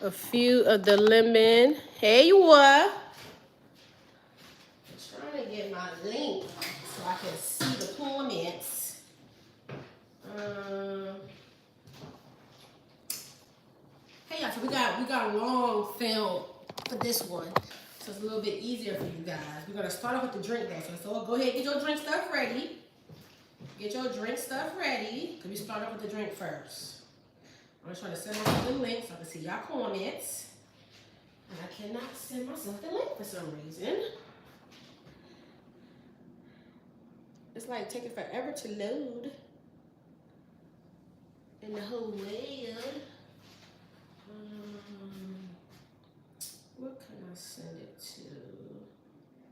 a few of the lemon. Hey, you what? I'm trying to get my link so I can see the comments. Hey y'all, so we got a long film for this one, so it's a little bit easier for you guys. We're gonna start off with the drink though, so go ahead, get your drink stuff ready. Get your drink stuff ready, because we start off with the drink first. I'm just trying to send myself the link so I can see y'all comments. And I cannot send myself the link for some reason. It's like taking forever to load in the whole world. What can I send it to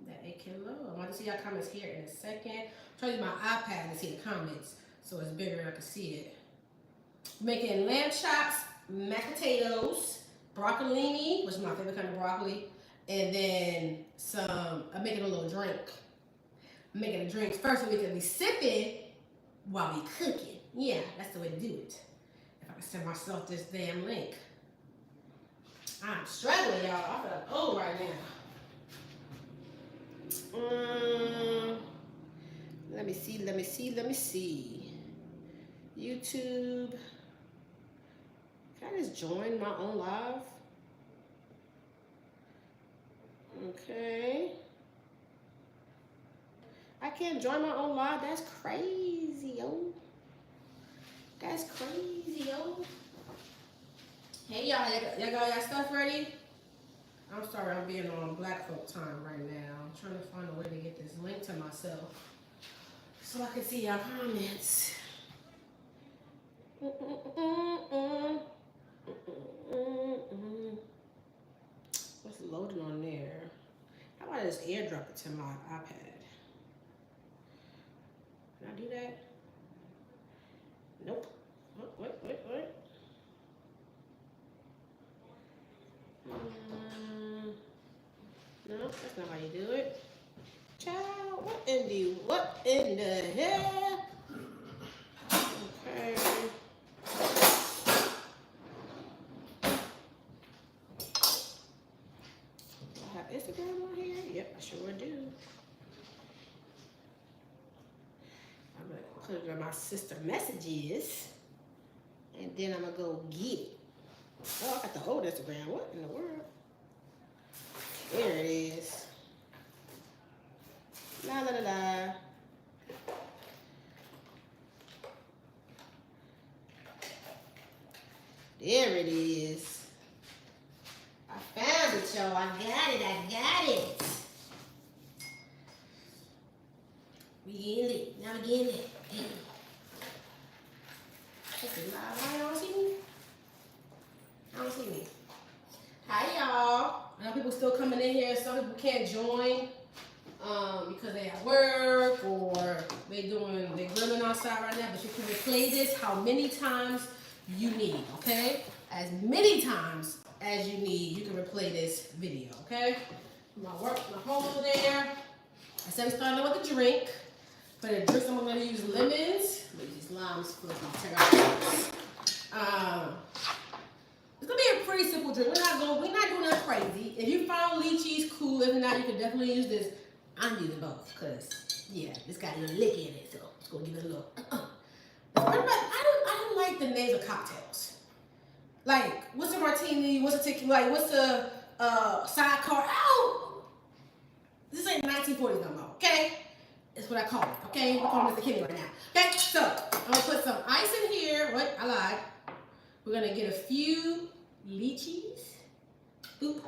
that it can load? I want to see y'all comments here in a second. I'm trying to use my iPad to see the comments so it's bigger and I can see it. Making lamb chops, mashed potatoes, broccolini, which is my favorite kind of broccoli, and then I'm making a little drink. I'm making a drink first so we can be sipping while we cooking. Yeah, that's the way to do it. If I can send myself this damn link. I'm struggling, y'all. I feel like old right now. Let me see. YouTube. Can I just join my own live? Okay. I can't join my own live. That's crazy, yo. That's crazy, yo. Hey, y'all got y'all stuff ready? I'm sorry, I'm being on black folk time right now. I'm trying to find a way to get this link to myself so I can see y'all comments. What's loading on there? How about I just airdrop it to my iPad? Can I do that? Nope. What? No, that's not how you do it. Child, what in the hell? Okay. Do I have Instagram on here? Yep, I sure do. I'm gonna put it on my sister messages, and then I'm gonna go get it. Oh, I got the old Instagram. What in the world? There it is. La la la la. There it is. I found it, y'all. I got it. We getting it. Now we getting it. That's a live. I don't see me. I don't see me. Hi, y'all. I know people still coming in here. Some people can't join because they at work or they grilling outside right now. But you can replay this how many times you need, okay? As many times as you need, you can replay this video, okay? My home over there. I said we started with the drink. For the drinks, I'm gonna use lemons. Let me use limes for the Teriyaki. It's gonna be a pretty simple drink. We're not doing nothing crazy. If you found Lychee's cool. If not, you can definitely use this. I'm using both because yeah, this got a little lick in it, so it's gonna give it a little. I don't like the names of cocktails. Like, what's a martini? What's a tequila? Like, what's a sidecar? Oh, this ain't 1940s no more. Okay, it's what I call it. Okay, we're calling this the Kimmy right now. Okay, so I'm gonna put some ice in here. What? I lied. We're gonna get a few lychees. Oop.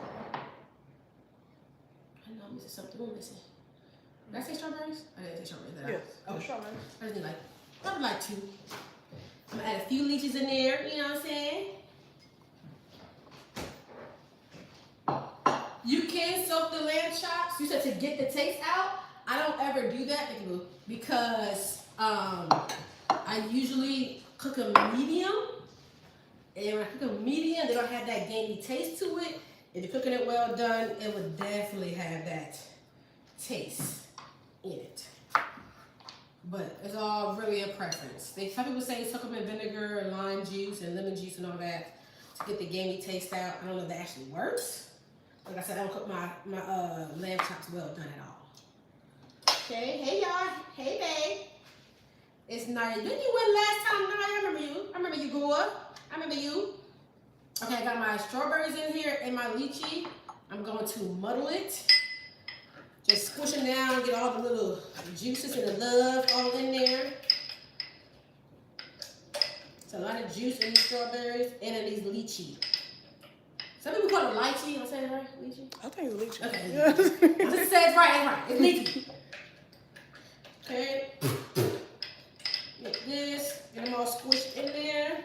I know I'm missing something. What am I missing? Did I say strawberries? I didn't say strawberries. Yes. Oh, strawberries. I just need probably like 2. I'm gonna add a few lychees in there. You know what I'm saying? You can soak the lamb chops. You said to get the taste out. I don't ever do that because I usually cook them medium. And when I cook them medium, they don't have that gamey taste to it. If you're cooking it well done, it would definitely have that taste in it. But it's all really a preference. Some people say soak them in vinegar and lime juice and lemon juice and all that to get the gamey taste out. I don't know if that actually works. Like I said, I don't cook my lamb chops well done at all. Okay, hey y'all, hey babe. It's Naya. Didn't you win last time, Naya? I remember you. I remember you, Goa. I remember you. Okay, I got my strawberries in here and my lychee. I'm going to muddle it. Just squish it down, get all the little juices and the love all in there. It's a lot of juice in these strawberries and in these lychee. Some people call it lychee. I'm saying it right? Lychee? I think it's lychee. Okay. I just said it's right. It's lychee. Okay. Get this. Get them all squished in there.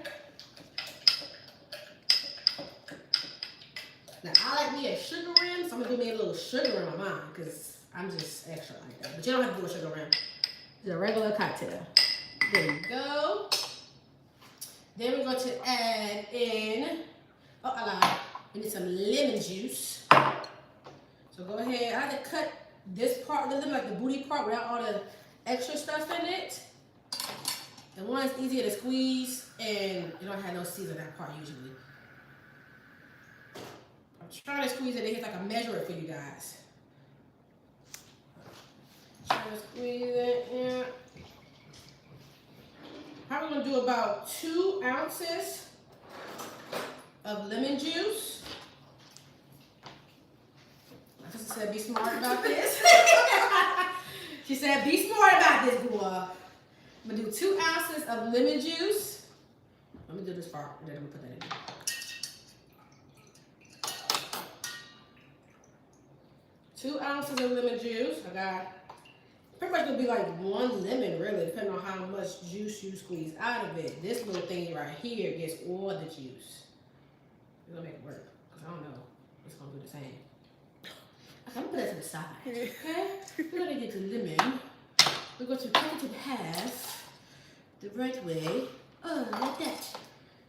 Now, I like me a sugar rim, so I'm going to do me a little sugar in my mind because I'm just extra like that. But you don't have to do a sugar rim. It's a regular cocktail. There you go. Then we're going to add in, we need some lemon juice. So go ahead. I had to cut this part of the lemon, like the booty part, without all the extra stuff in it. And one, it's easier to squeeze, and you don't have no seeds on that part usually. I'm trying to squeeze it in here so I can measure it for you guys. Trying to squeeze it, yeah. Probably gonna do about 2 ounces of lemon juice. My sister said be smart about this. She said be smart about this, girl. I'm gonna do 2 ounces of lemon juice. Let me do this part, and then I'm gonna put that in there. 2 ounces of lemon juice. I got pretty much gonna be like 1 lemon, really, depending on how much juice you squeeze out of it. This little thing right here gets all the juice. We're gonna make it work, because I don't know. It's gonna do the same. Okay, I'm gonna put that to the side. Okay? We're gonna get the lemon. We're going to cut it in half the right way. Oh, like that.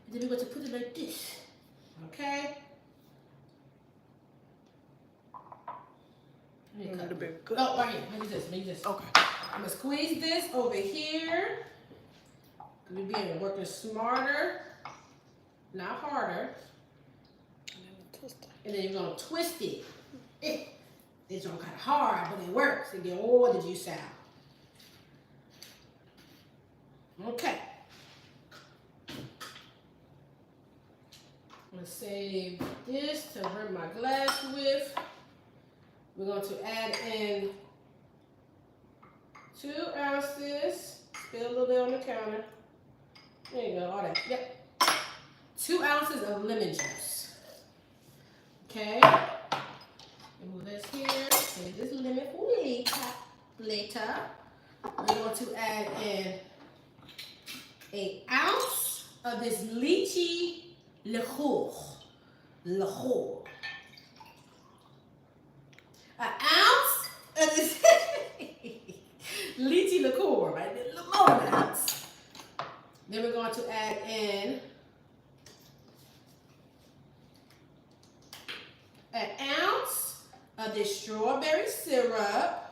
And then we're going to put it like this. Okay? Oh, right here. Maybe this. Maybe this. Okay. I'm going to squeeze this over here. We're being working smarter, not harder. And then you're going to twist it. It's kind of hard, but it works. And get all the juice out. Okay. I'm going to save this to rim my glass with. We're going to add in 2 ounces. Spill a little bit on the counter. There you go, all that. Yep. 2 ounces of lemon juice. Okay. Move this here. Save this lemon for later. We're going to add in 1 ounce of this lychee liqueur. 1 ounce of this lychee liqueur, right? A little more than 1 ounce. Then we're going to add in 1 ounce of this strawberry syrup.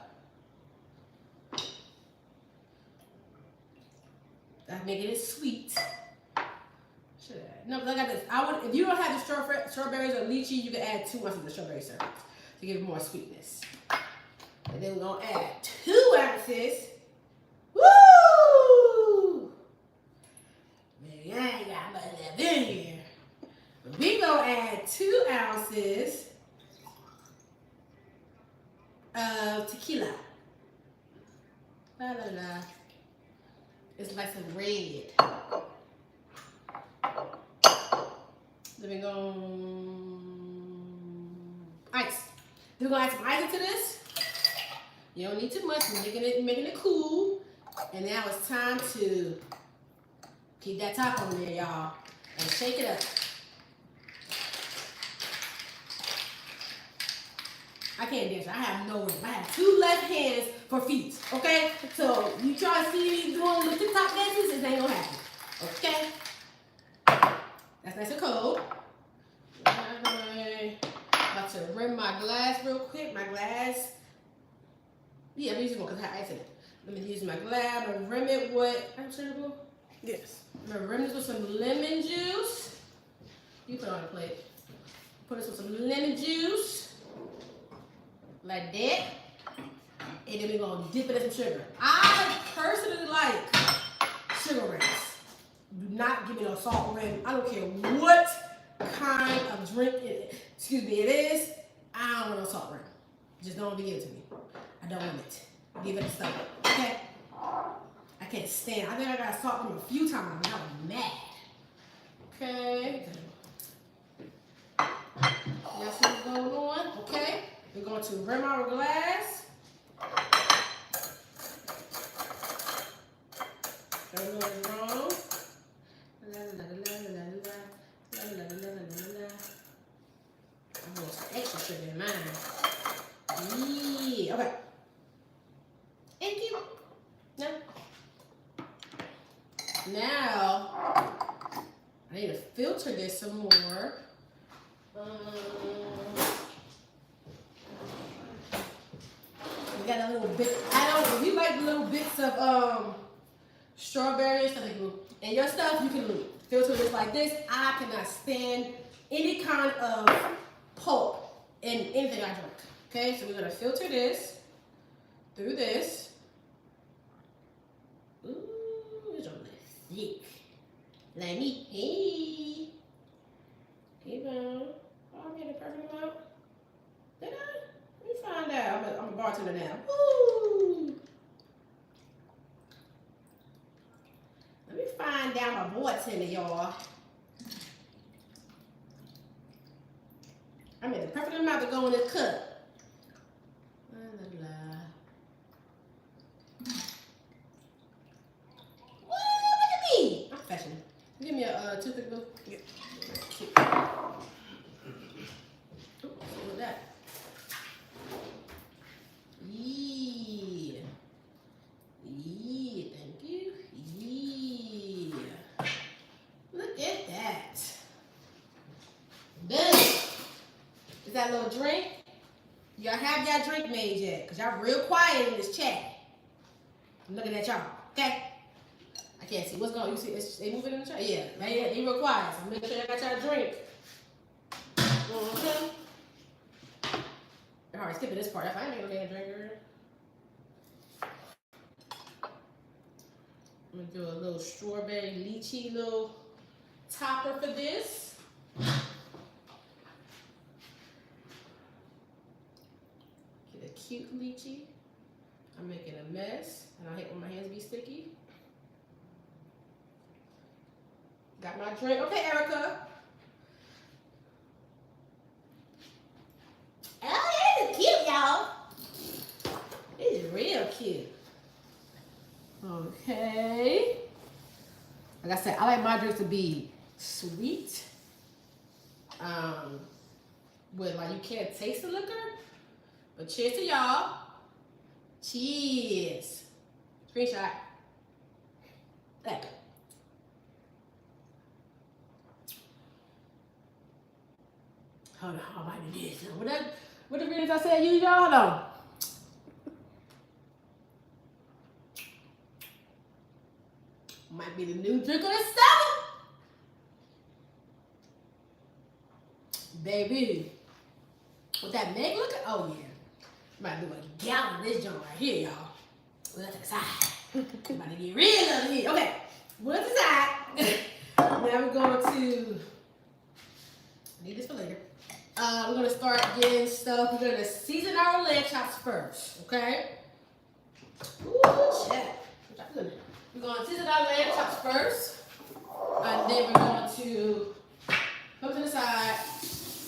I'm making it sweet. Should I? No, because I got this. If you don't have the strawberries or lychee, you can add 2 ounces of strawberry syrup to give it more sweetness. And then we're gonna add 2 ounces. Woo! Man, I ain't got much left in here. But we gonna add 2 ounces of tequila. La la la. It's like some red. Then we're going ice. Then we're gonna add some ice into this. You don't need too much. We're making it cool. And now it's time to keep that top on there, y'all, and shake it up. I can't dance. I have no rhythm. I have 2 left hands for feet. Okay? So you try to see me doing the TikTok dances, it ain't gonna happen. Okay? That's nice and cold. About to rim my glass real quick. My glass. Yeah, I'm using one because I have ice in it. Let me use my glass. I'm gonna rim it with. Yes. I'm gonna rim this with some lemon juice. You put it on the plate. Put this with some lemon juice. Like that. And then we're going to dip it in some sugar. I personally like sugar rims. Do not give me no salt rim. I don't care what kind of drink it is. I don't want no salt rim. Just don't give it to me. I don't want it. Give it a stuff. Okay? I can't stand. I think I got salt rim a few times. I was mad. Okay. Y'all see what's going on? Okay. We're going to rim our glass. Everyone's wrong. I want some extra sugar in mine. Yeah. Okay. Thank you. Now, I need to filter this some more. We got a little bit. If you like little bits of strawberry and stuff in your stuff, you can filter this like this. I cannot stand any kind of pulp in anything I drink. Okay, so we're gonna filter this through this. Ooh, it's a little thick. Let me, hey. Keep on. Oh, I'm getting a perfect amount. Did I? Let me find out. I'm a bartender now. Woo! Let me find out my bartender, y'all. I made the perfect amount to go in this cup. Woo, look at me. I'm fashioning. Give me a toothpick, boo. Yeah. What was that? Yeah. Yeah, thank you. Yeah. Look at that. Done. Is that a little drink? Y'all have y'all drink made yet? Because y'all real quiet in this chat. I'm looking at y'all, okay? I can't see. What's going on? You see, they moving in the chat? Yeah, they real quiet. So make sure y'all got y'all drink. Mm-hmm. All right, skipping this part. If I ain't gonna get a drinker. I'm gonna do a little strawberry lychee little topper for this. Get a cute lychee. I'm making a mess, and I hate when my hands be sticky. Got my drink. Okay, Erica. Oh, this is cute, y'all. This is real cute. Okay. Like I said, I like my drinks to be sweet. With like you can't taste the liquor. But cheers to y'all. Cheers. Screenshot. There. Hold on, I might do this. What the ingredients I said use, y'all? Hold on. Might be the new drink of the summer. Baby. With that Meg looking? Oh, yeah. Might do a gallon of this joint right here, y'all. Well, that's the side. About to get real over here. Okay. Well, that's the side. Now we're going to... Need this for later. We're going to start getting stuff. We're going to season our lamb chops first, okay? Ooh, check. We're going to season our lamb chops first. And then we're going to put them to the side.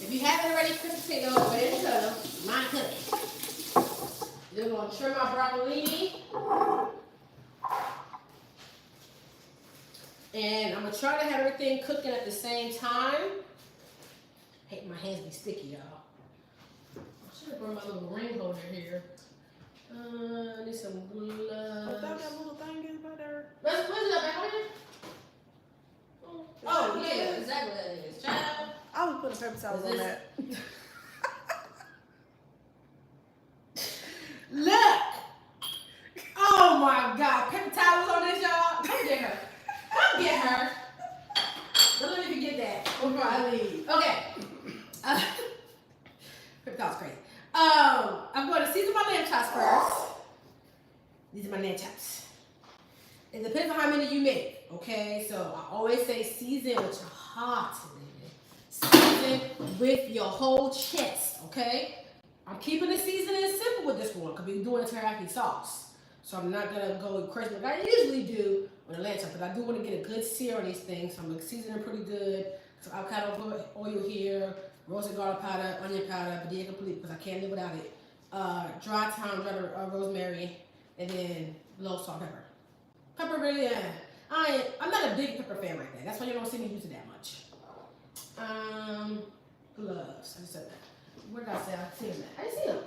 If you haven't already cooked potatoes, go ahead and cut them. Mine cooking. Then we're going to trim our broccolini. And I'm going to try to have everything cooking at the same time. I hate my hands be sticky, y'all. I should have brought my little ring holder here. I need some gloves. What's that little thing is right there? Let's put it up back on here. Oh, yeah, exactly what that is. Child. I was putting paper towels on that. Look! Oh my God, paper towels on this, y'all. Come get her. Come get her. Don't let me forget that before I leave. lamb chops. It depends on how many you make, okay? So I always say season with your heart, baby. Season with your whole chest, okay? I'm keeping the seasoning simple with this one because we're doing a teriyaki sauce. So I'm not gonna go crazy like I usually do with a lamb chop, but I do want to get a good sear on these things. So I'm gonna season them pretty good. So avocado oil here, roasted garlic powder, onion powder, padilla complete because I can't live without it. Dry thyme, dry rosemary, and then low salt, pepper. Pepper really, I'm not a big pepper fan like that. That's why you don't see me use it that much. Gloves. I just said that. Where did I say I see them at? I didn't see them.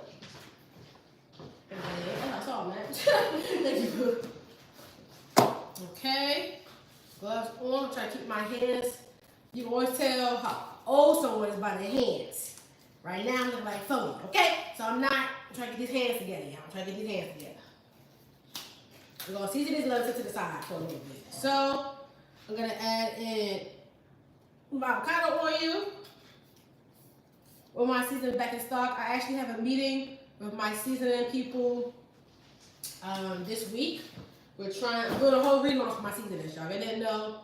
I saw them at. Thank you. Okay. Gloves on. I'm trying to keep my hands. You can always tell how old someone is by their hands. Right now, I'm looking like 40. Okay? So I'm trying to get these hands together, y'all. I'm trying to get these hands together. We're going to season these lettuce to the side for a little bit. So, I'm going to add in my avocado oil. With my seasoning back in stock, I actually have a meeting with my seasoning people this week. I'm doing a whole relaunch for my seasonings, y'all. If y'all didn't know,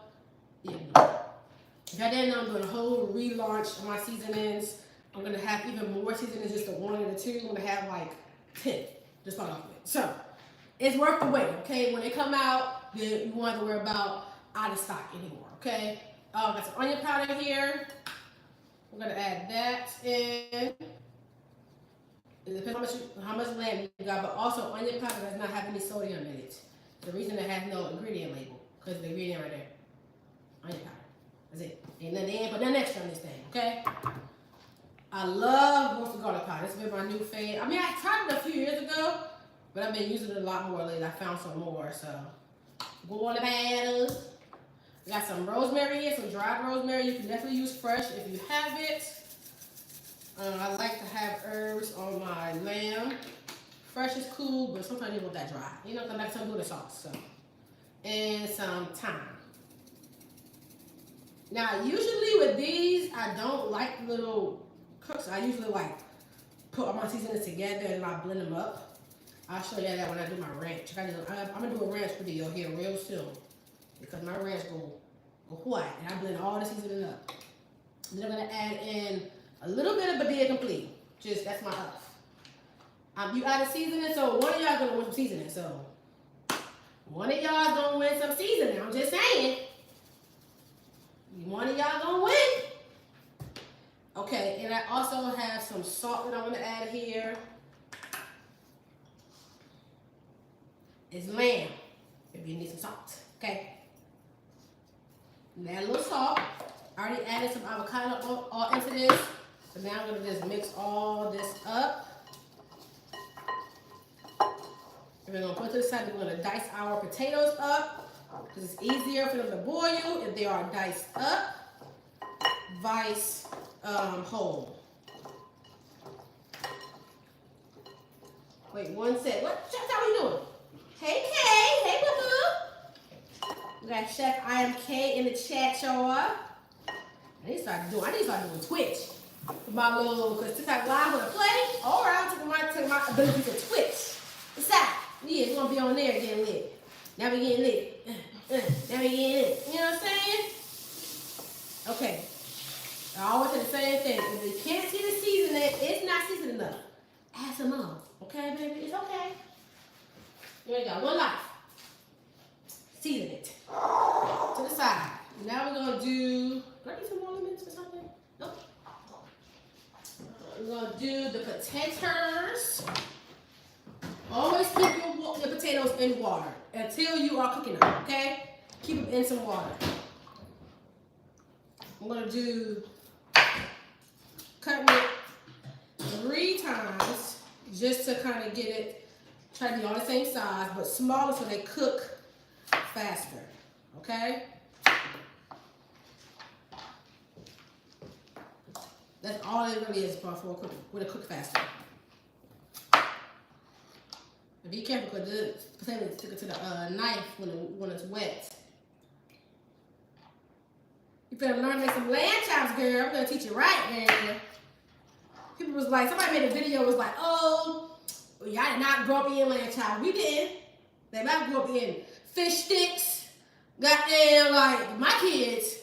if y'all didn't know, I'm doing a whole relaunch of my seasonings. I'm going to have even more seasonings, just the 1 and the 2. I'm going to have like 10 to start off with. So, it's worth the wait, okay? When they come out, then you won't have to worry about out of stock anymore, okay? Got some onion powder here. We're gonna add that in. It depends how much lamb you got, but also onion powder does not have any sodium in it. The reason it has no ingredient label, because the ingredient right there. Onion powder. That's it. They ain't put nothing extra on this thing, okay? I love roasted garlic powder. It's been my new fave. I mean, I tried it a few years ago, but I've been using it a lot more lately. I found some more, so go on the batters. Got some rosemary here, some dried rosemary. You can definitely use fresh if you have it. I like to have herbs on my lamb. Fresh is cool, but sometimes you want that dry. You know, because I like some good sauce. So, and some thyme. Now, usually with these, I don't like little cooks. I usually like put all my seasonings together and I blend them up. I'll show you that when I do my ranch. I'm gonna do a ranch video here real soon. Because my ranch go white and I blend all the seasoning up. Then I'm gonna add in a little bit of padilla complete. That's my off. You add a seasoning, so one of y'all gonna win some seasoning. So one of y'all gonna win some seasoning. I'm just saying. One of y'all gonna win. Okay, and I also have some salt that I want to add here. It's lamb. If you need some salt, okay. Add a little salt. I already added some avocado all into this. So now I'm going to just mix all this up. And we're going to put to the side. We're going to dice our potatoes up. Because it's easier for them to boil if they are diced up. Vice whole. Wait 1 sec. What? How are you doing? Hey Kay. Hey boo-boo. We got Chef I Am K in the chat, y'all. I need to start doing Twitch. My little, because TikTok Live want to play, or I'll take my ability to Twitch. Decide. Yeah, we're going to be on there getting lit. Now we getting lit. Now we getting lit. You know what I'm saying? Okay. I always say the same thing. If you can't see the seasoning, it's not seasoned enough. Add some more. Okay, baby? It's okay. There you go. One life. Season it. To the side. Now we're going to do I need some more lemons or something? Nope. We're going to do the potatoes. Always keep your potatoes in water until you are cooking them, okay? Keep them in some water. I'm going to do cutting it 3 times just to kind of get it, try to be all the same size, but smaller so they cook faster, okay? That's all it really is for cooking, with a cook faster. And be careful because the potato stick it to the knife when it's wet. You better learn to make some lamb chops, girl. I'm gonna teach you right, man. People somebody made a video was like, oh, y'all did not grow up eating lamb chops. We did. They might grow up eating fish sticks. Goddamn, like my kids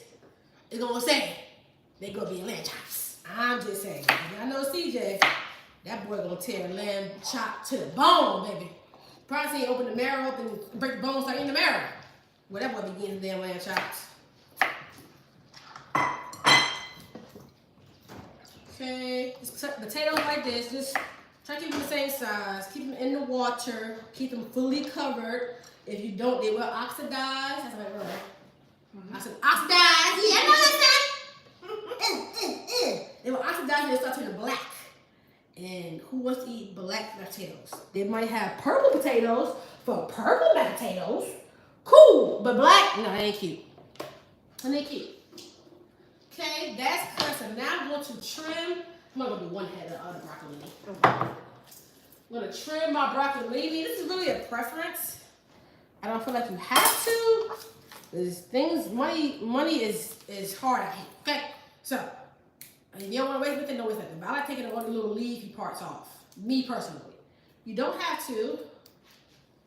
is gonna say they gonna be lamb chops. I'm just saying. I know CJ, that boy gonna tear a lamb chop to the bone, baby. Probably see open the marrow up and break the bones, start eating the marrow. Well, that boy be getting damn lamb chops. Okay, just potatoes like this. Just try to keep them the same size. Keep them in the water. Keep them fully covered. If you don't, they will oxidize. That's right, right. I said oxidize. Yeah, I know that. They will oxidize and they start turning black. And who wants to eat black potatoes? They might have purple potatoes for purple mashed potatoes. Cool, but black, no, that ain't cute. That ain't cute. Okay, that's cut. So now I'm going to trim. I'm not gonna do one head of the other broccolini. I'm gonna trim my broccolini. This is really a preference. I don't feel like you have to. There's things, money is hard. I hate. Okay, so if you don't want to waste anything, don't waste anything. But I like taking all the little leafy parts off. Me personally, you don't have to,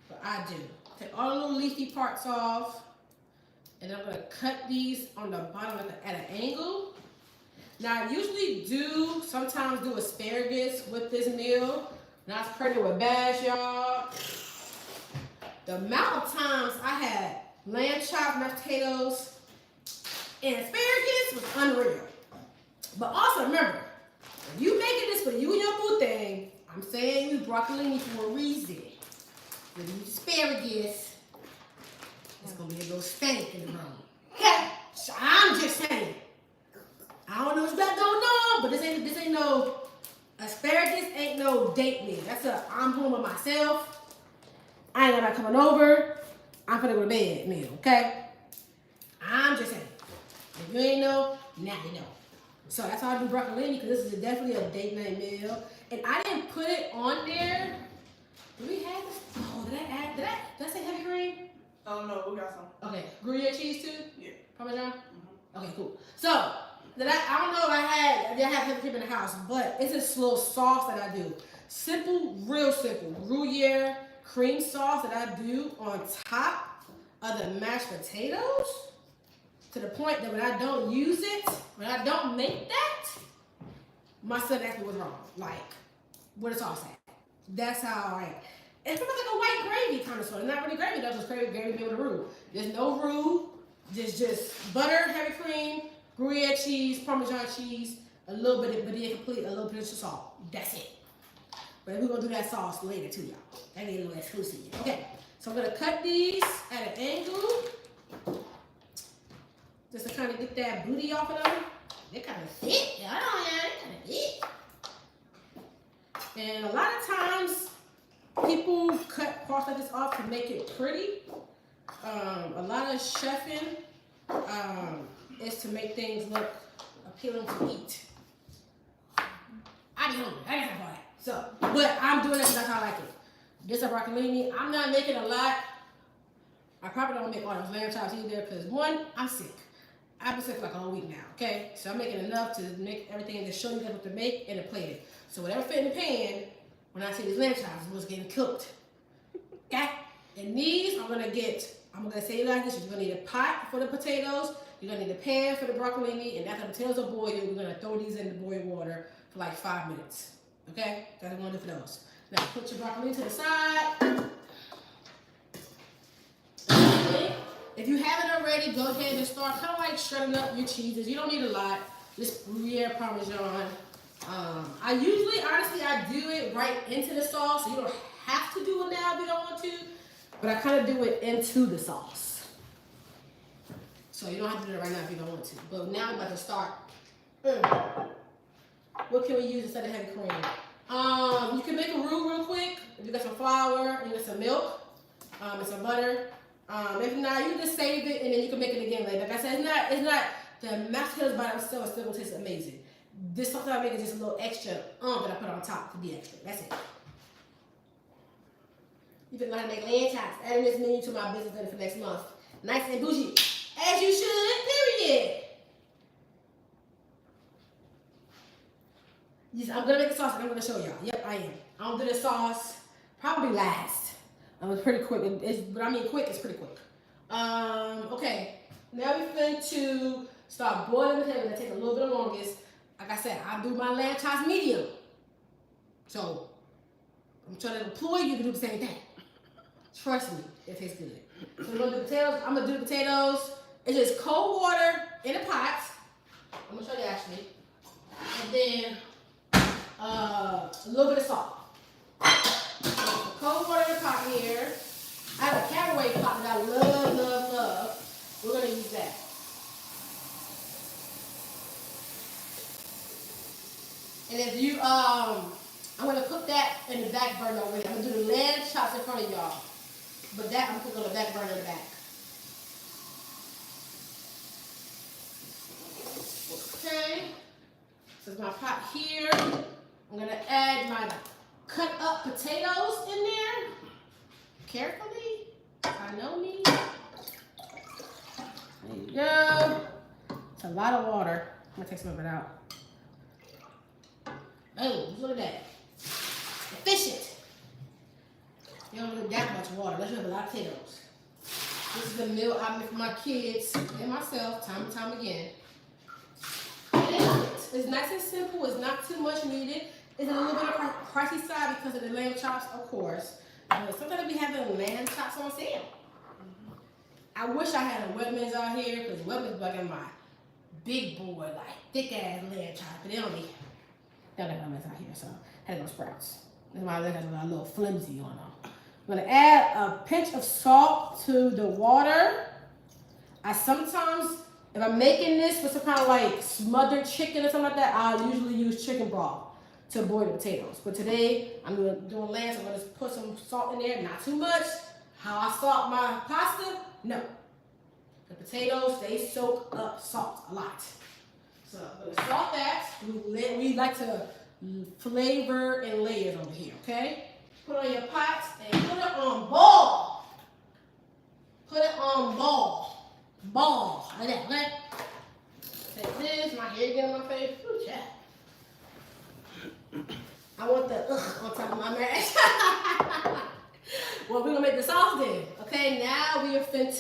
but I do. Take all the little leafy parts off. And I'm gonna cut these on the bottom at an angle. Now I usually sometimes do asparagus with this meal. Now it's pregnant with bass, y'all. The amount of times I had lamb chopped, mashed potatoes, and asparagus was unreal. But also remember, if you making this for you and your boo thing, I'm saying use broccolini for a reason. When you use asparagus, it's gonna be a little stank in the room. Okay, so I'm just saying. I don't know what you got going on, but this ain't no asparagus. Ain't no date meal. I'm home with myself. I ain't got nobody coming over. I'm finna go to bed meal. Okay, I'm just saying. If you ain't know, now you know. So that's how I do broccolini because this is definitely a date night meal. And I didn't put it on there. Do we have this? Oh, did I say heavy cream? Oh no, we got some. Okay, Gruyere cheese too? Yeah. Parmesan? Mm-hmm. Okay, cool. So, I don't know if I have heavy cream in the house, but it's this little sauce that I do. Simple, real simple. Gruyere cream sauce that I do on top of the mashed potatoes to the point that when I don't use it, when I don't make that, my son asks me what's wrong. Like, where the sauce at? That's how I am. It's almost like a white gravy kind of sort. It's not really gravy, though. It's gravy with a roux. There's no roux. Just butter, heavy cream, Gruyere cheese, Parmesan cheese, a little bit of pinch of salt. That's it. But we're gonna do that sauce later too, y'all. That get a little exclusive. Okay, so I'm gonna cut these at an angle, just to kind of get that booty off of them. They kind of thick, y'all. They kind of thick. And a lot of times, people cut parts like this off to make it pretty. A lot of chefing is to make things look appealing to eat. I be hungry. I got time for that. So, but I'm doing it because that's how I like it. This is broccolini. I'm not making a lot. I probably don't make all those lamb chops either because one, I'm sick. I've been sick for like a whole week now. Okay, so I'm making enough to make everything to show you guys what to make and to plate it. So whatever fit in the pan. When I see these lamb chops, was getting cooked. Okay? And these, I'm gonna say you guys this, you're gonna need a pot for the potatoes, you're gonna need a pan for the broccolini, and after the potatoes are boiled, we're gonna throw these in the boiling water for like 5 minutes. Okay? That's what I'm gonna do for those. Now put your broccolini to the side. Okay. If you haven't already, go ahead and start kind of like shredding up your cheeses. You don't need a lot. Just Gruyere, Parmesan. Honestly, I do it right into the sauce. So you don't have to do it now if you don't want to. But I kind of do it into the sauce. So you don't have to do it right now if you don't want to. But now I'm about to start. What can we use instead of heavy cream? You can make a roux real quick. If you got some flour, you got some milk, and some butter. If not, you just save it and then you can make it again later. Like I said, it's not the mashed potatoes by themselves still will taste amazing. This something I make is just a little extra that I put on top to be extra. That's it. You can learn how to make lamb chops. Adding this menu to my business for next month. Nice and bougie. As you should, period. Yes, I'm gonna make the sauce and I'm gonna show y'all. Yep, I am. I'm gonna do the sauce probably last. It's pretty quick. But I mean quick, it's pretty quick. Okay. Now we're going to start boiling the potatoes. That takes a little bit of longest. Like I said, I do my lamb chops medium. So I'm trying to employ you to do the same thing. Trust me, it tastes good. So we're gonna do the potatoes. I'm gonna do the potatoes. It's just cold water in a pot. I'm gonna show you actually. And then a little bit of salt. So cold water in a pot here. I have a caraway pot that I love. We're gonna use that. And if you I'm gonna cook that in the back burner over there. I'm gonna do the lamb chops in front of y'all. But that I'm cooking on the back burner in the back. Okay. So my pot here. I'm gonna add my cut up potatoes in there. Carefully. I know me. There you go. It's a lot of water. I'm gonna take some of it out. Oh, look at that. Efficient. You don't need that much water. Let's have a lot of potatoes. This is the meal I make for my kids and myself time and time again. It's nice and simple. It's not too much needed. It's a little bit of pricey side because of the lamb chops, of course. But sometimes we have the lamb chops on sale. I wish I had a Webmans out here because Webmans bugging my big boy, like thick ass lamb chops. But they don't have Webmans out here, so I had to go Sprouts. That's why I got a little flimsy on them. I'm gonna add a pinch of salt to the water. I sometimes, if I'm making this with some kind of like smothered chicken or something like that, I usually use chicken broth to boil the potatoes. But today, I'm doing lamb, so I'm gonna just put some salt in there, not too much. How I salt my pasta? No. The potatoes, they soak up salt a lot. So I'm gonna salt that. We like to flavor in layers over here, okay? Put it on your pot and put it on boil. Put it on boil. Boil. Like that, okay? Take this, my hair getting on my face. Ooh, yeah. I want the on top of my mash. Well, we're gonna make the sauce then. Okay, now we are finna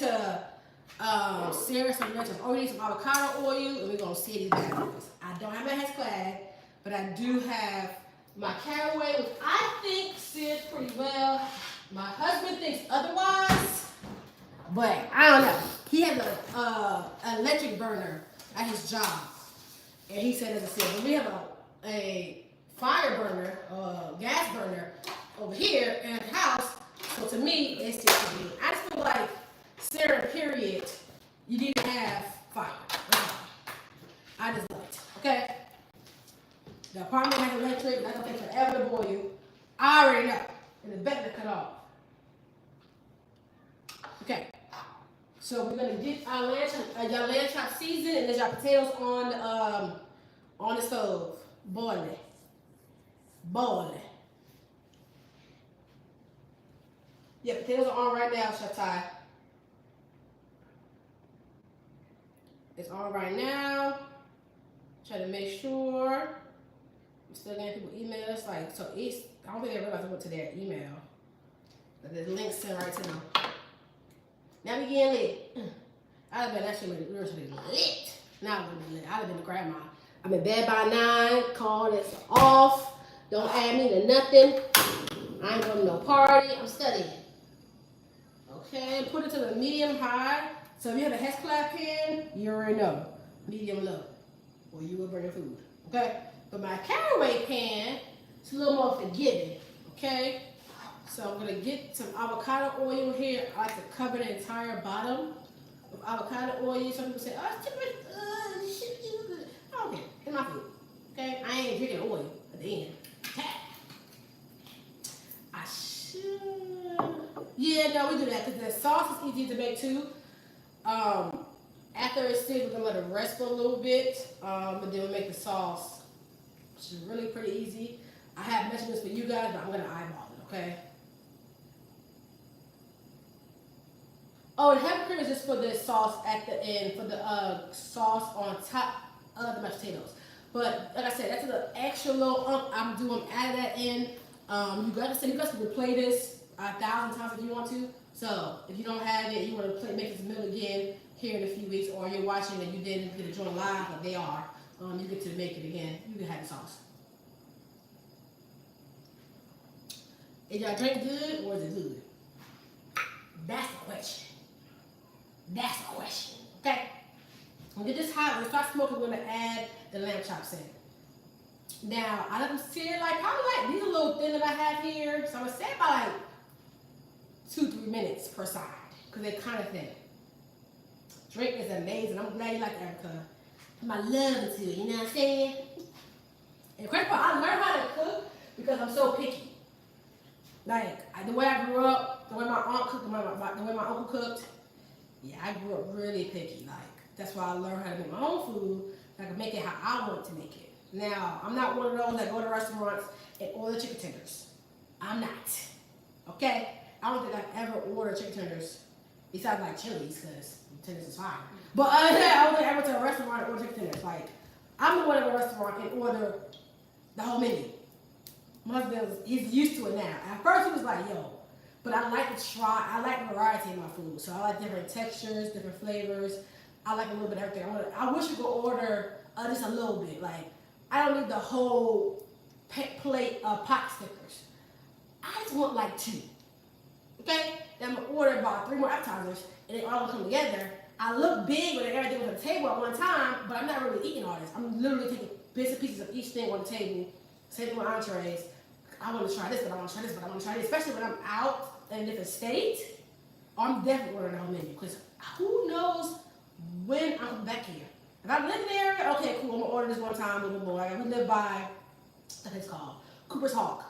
sear some vegetables. Oh, we need some avocado oil and we're gonna sear these bad boys. I don't have my head clad, but I do have my caraway, which I think sears pretty well. My husband thinks otherwise, but I don't know. He has an electric burner at his job, and he said it's a sear. But we have a fire burner, gas burner over here in the house. So to me, it's just to me. I just feel like searing period, you need to have fire. I just love it. Okay. The apartment has electric, that's gonna take forever to boil you. I already know. And it's better to cut off. Okay. So we're gonna get our lamb chop seasoned and there's our potatoes on the stove. Boiling. Boiling. Yeah, potatoes are on right now, Shatai. It's on right now. Try to make sure. I'm still getting people emails. Like, so each, I don't think they realize I went to their email. But the link sent right to them. Now we getting lit. I'd have been actually lit. Now I'm gonna be lit. I'd have been the grandma. I'm in bed by 9. Call this off. Don't add me to nothing. I ain't going to no party. I'm studying. Okay, put it to the medium high. So if you have a Hesclad pan, you already know. Medium low. Or you will burn your food. Okay? But my caraway pan, it's a little more forgiving. Okay? So I'm going to get some avocado oil here. I like to cover the entire bottom with avocado oil. Some people say, oh, it's too much. I don't care. It's my food. Okay? I ain't drinking oil at the end. Okay. I should. Yeah, no, we do that because the sauce is easy to make too. After it's seared, we're gonna let it rest for a little bit, but then we'll make the sauce, which is really pretty easy. I have measurements for you guys, but I'm gonna eyeball it, okay? Oh, the heavy cream is just for the sauce at the end, for the sauce on top of the mashed potatoes. But like I said, that's the extra little I'm doing add that in. You guys can replay this 1,000 times if you want to. So if you don't have it, you want to make this meal again here in a few weeks, or you're watching and you didn't get to join live, but they are. You get to make it again. You can have the sauce. Is y'all drink good or is it good? That's the question. That's the question. Okay. When get this hot, when it starts smoking, we're gonna add the lamb chops in. Now I let them sit like probably like these are a little thin that I have here, so I'm gonna say about like 2-3 minutes per side because they're kind of thin. Drink is amazing. I'm glad you like Erica. Put my love into it. You know what I'm saying? And crazy part, I learned how to cook because I'm so picky. Like the way I grew up, the way my aunt cooked, the way my uncle cooked. Yeah, I grew up really picky. Like that's why I learned how to make my own food. So I can make it how I want to make it. Now, I'm not one of those that go to restaurants and order chicken tenders. I'm not. Okay? I don't think I've ever ordered chicken tenders besides like Chili's because tenders is fire. But I don't think I went to a restaurant and ordered chicken tenders. Like, I'm the one at a restaurant and order the whole menu. My husband, he's used to it now. At first, he was like, yo. But I like to try, I like variety in my food. So I like different textures, different flavors. I like a little bit of everything. I wish you could order just a little bit. Like, I don't need the whole plate of pot stickers. I just want like 2. Okay? Then I'm gonna order about 3 more appetizers and they all come together. I look big when everything was on the table at one time, but I'm not really eating all this. I'm literally taking bits and pieces of each thing on the table, same thing with entrees. I want to try this, but I want to try this, but I want to try this. Especially when I'm out in a different state, I'm definitely ordering the whole menu because who knows when I'm coming back here. If I live in the area, okay, cool, I'm going to order this one time, blah, blah, blah. We live by, what it's called, Cooper's Hawk.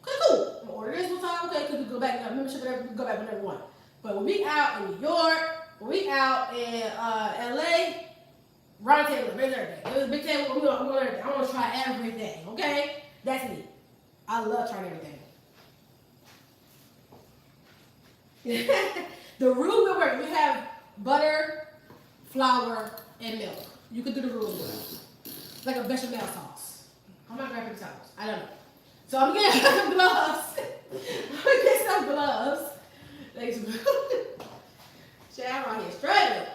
Okay, cool. I'm going to order this one time, okay, could we go back, membership, whatever, we can go back whenever we want. But when we out in New York, when we out in LA, round table, big everything. It was a big table, we want everything. I want to try everything, okay? That's me. I love trying everything. The roux will work. We have butter, flour, and milk. You can do the roux. It's like a bechamel sauce. How am I grabbing towels? I don't know. So I'm getting some gloves. I'm gonna get some gloves. Thanks. Shit, I'm out here struggling.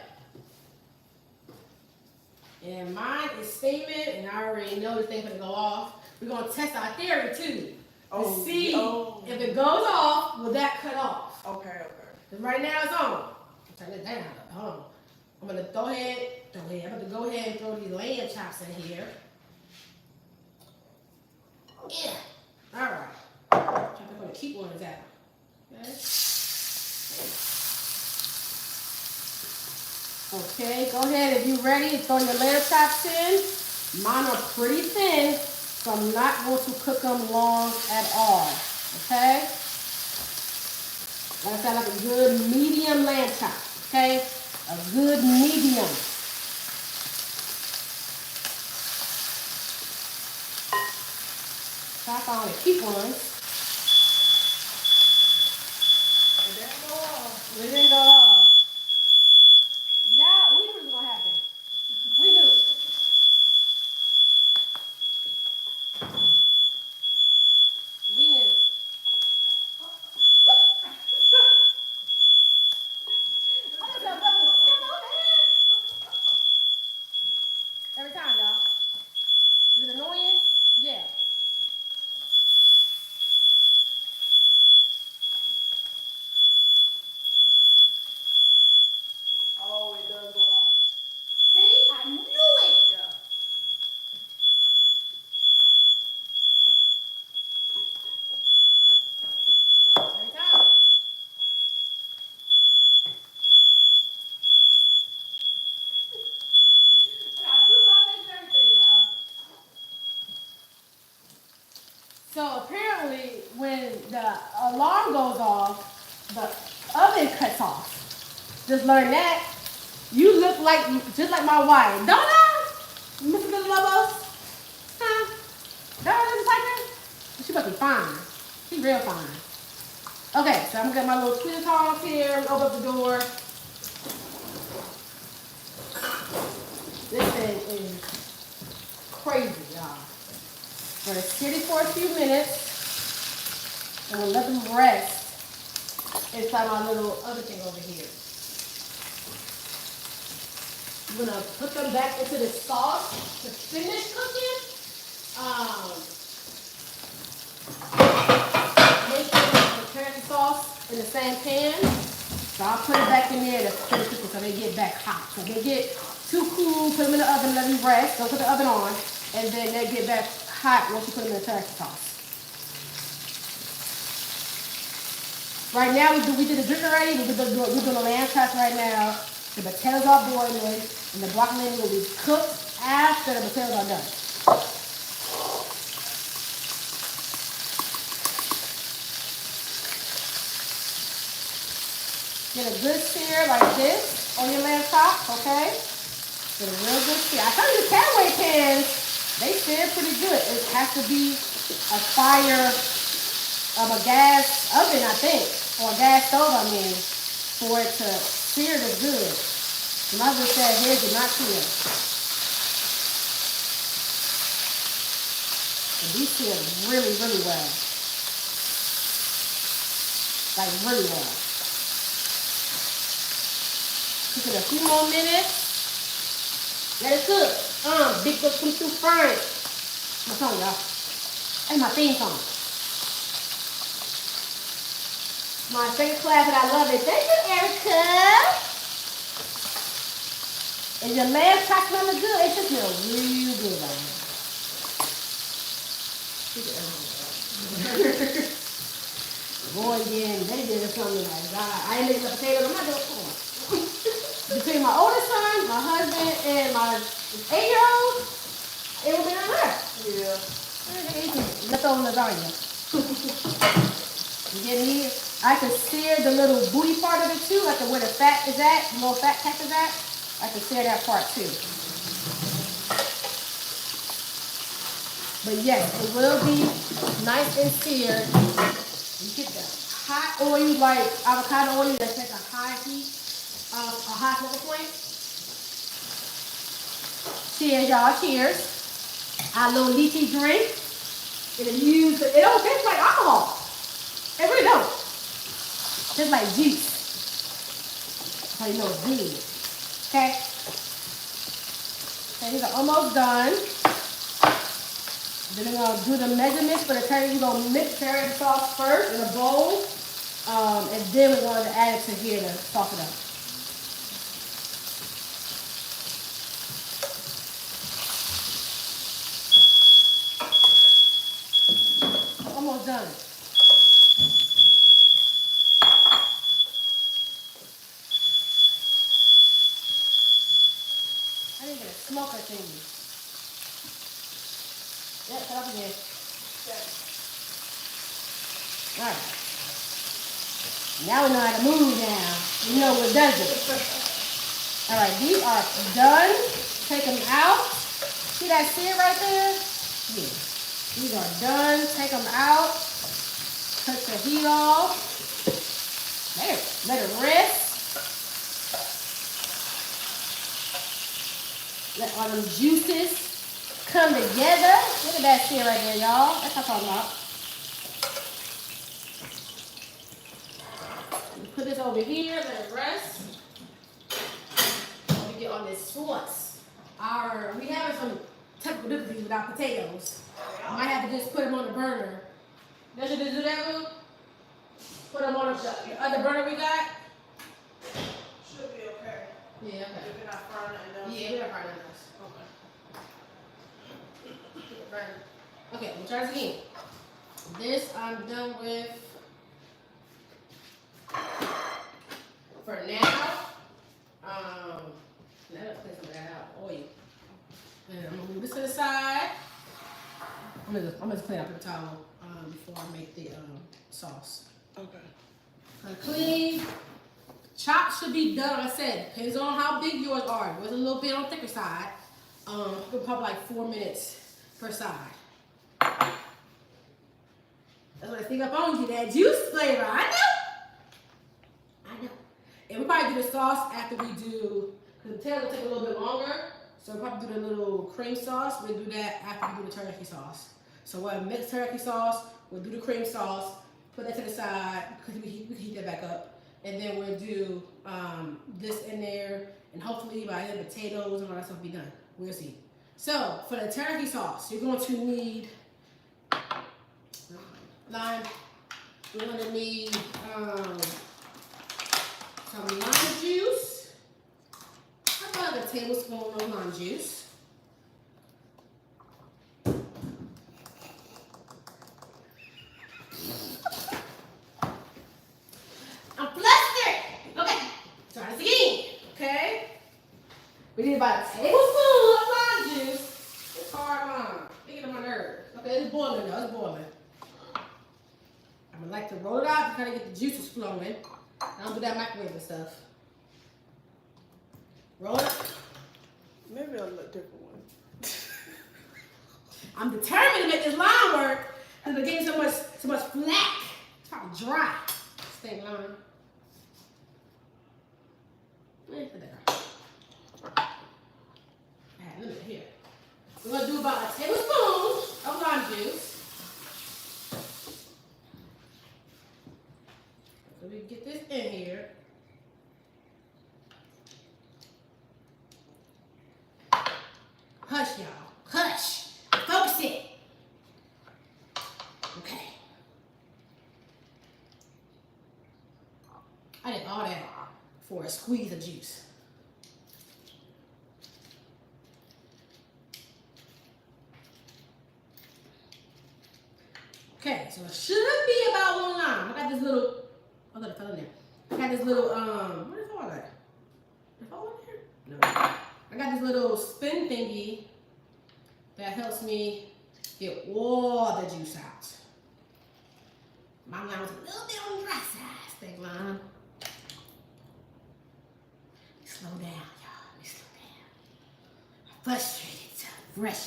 And mine is steaming, and I already know this thing's gonna go off. We're gonna test our theory too. To see if it goes off, will that cut off? Okay. Because right now it's on. Turn it down. Hold on. I'm gonna go ahead. I'm gonna go ahead and throw these lamb chops in here. Yeah. All right. I'm gonna keep one of that. Okay. Go ahead if you're ready. Throw your lamb chops in. Mine are pretty thin, so I'm not going to cook them long at all. Okay. Like I said, like a good medium lamb chop. Okay. A good medium. Tap on and keep ones. It didn't go off. It didn't go off. Yeah, we knew it was gonna happen. We knew. We knew. Every time, y'all. Is it annoying? Yeah. Oh, it does go off. See? I knew it. Yeah. Every time. I got proof my face and everything, y'all. So apparently, when the alarm goes off, the oven cuts off. Just learned that. You look like just like my wife, don't I, Mr. Villalobos? Huh? Don't I look like her? She must be fine. She real fine. Okay, so I'm gonna get my little Twitter tongs here. Open up the door. This thing is crazy, y'all. We're gonna sit it for a few minutes and we'll let them rest inside my little other thing over here. I'm gonna put them back into the sauce to finish cooking. Making the teriyaki sauce in the same pan. So I'll put it back in there to finish cooking so they get back hot. So they get too cool, put them in the oven, let them rest. Don't put the oven on. And then they get back hot once you put them in the teriyaki sauce. Right now we did the drink already. We're doing the lamb chops right now. The potatoes are boiling and the broccolini will be cooked after the potatoes are done. Get a good sear like this on your lamb chops, okay? Get a real good sear. I tell you, the cutaway pans, they sear pretty good. It has to be a fire of a gas oven, I think, or a gas stove, I mean, for it to sear this good. And my husband said his did not sear. And these sear really, really well. Like really well. Cook it a few more minutes. Let it cook. Big book comes through frying. I'm telling y'all. That's my theme song. My second class and I love it. Thank you, Erica. And your lamb chops smell good. It just smells real good right now. Boy, again, they did something like God. I ain't making the potatoes. I'm not doing corn. Between my oldest son, my husband, and my 8-year-old, it would be enough. Yeah. Leftover lasagna. You get me? I can sear the little booty part of it too, like where the fat is at, the little fat pack is at. I can sear that part too. But yes, it will be nice and seared. You get the hot oil, like avocado oil, that's like a high heat, a high smoker point. Cheers, y'all. Cheers. Our little lychee drink. It don't taste like alcohol. It really don't. Just like juice. That's how you know it's good. Okay? Okay, these are almost done. Then we're going to do the measurements for the teriyaki. We're going to mix teriyaki sauce first in a bowl. And then we're going to add it to here to sauce it up. Almost done. I didn't get a smoker thingy. Yeah, cut up again. Alright. Now we know how to move now. We know what does it. Alright, these are done. Take them out. See that sear right there? Yeah. These are done. Take them out. Cut the heat off. There. Let it rest. Let all them juices come together. Look at that sear right there, y'all. That's what I'm talking about. Put this over here, let it rest. Let me get on this sauce. We have some technical difficulties with our potatoes. I might have to just put them on the burner. Does you just do that, Lou? Put them on the other burner we got? Should be okay. Yeah, okay. If you're not frying nothing else. Yeah, we're not frying else. Okay. Okay, we'll try this again. This I'm done with for now. Now let's clean some of that out. Oil. And I'm gonna move this to the side. I'm gonna just clean up the towel before I make the sauce. Okay. Clean. Chops should be done. Like I said, depends on how big yours are. If it was a little bit on the thicker side, probably like 4 minutes per side. That's what I think up on you, that juice flavor. I know. And we'll probably do the sauce after we do, because the tail will take a little bit longer. So we'll probably do the little cream sauce. We'll do that after we do the teriyaki sauce. So we'll mix teriyaki sauce, we'll do the cream sauce, Put that to the side because we can heat that back up. And then we'll do this in there, and hopefully by the potatoes and all that stuff will be done. We'll see. So for the teriyaki sauce, you're going to need lime. You're going to need some lime juice. How about a tablespoon of lime juice? We need about a tablespoon of lime juice. It's hard lime. They get on my nerves. Okay, it's boiling now. It's boiling. I'm gonna like to roll it out to kind of get the juices flowing. I don't do that microwave and stuff. Roll it. Maybe I'll look different one. I'm determined to make this lime work because it gave me so much flack. It's probably dry. Stay lime. Here. We're going to do about a tablespoon of lime juice. So we can get this in here. Hush, y'all. Hush. Focus it. Okay. I did all that for a squeeze of juice. Okay, so it should be about 1 lime. I got this little, oh, look, it fell in there. I got this little, what did it fall at? Did it fall in there? No. I got this little spin thingy that helps me get all the juice out. My lime was a little bit on the dry side. Stay lime. Slow down, y'all. Let me slow down. I'm frustrated, so fresh.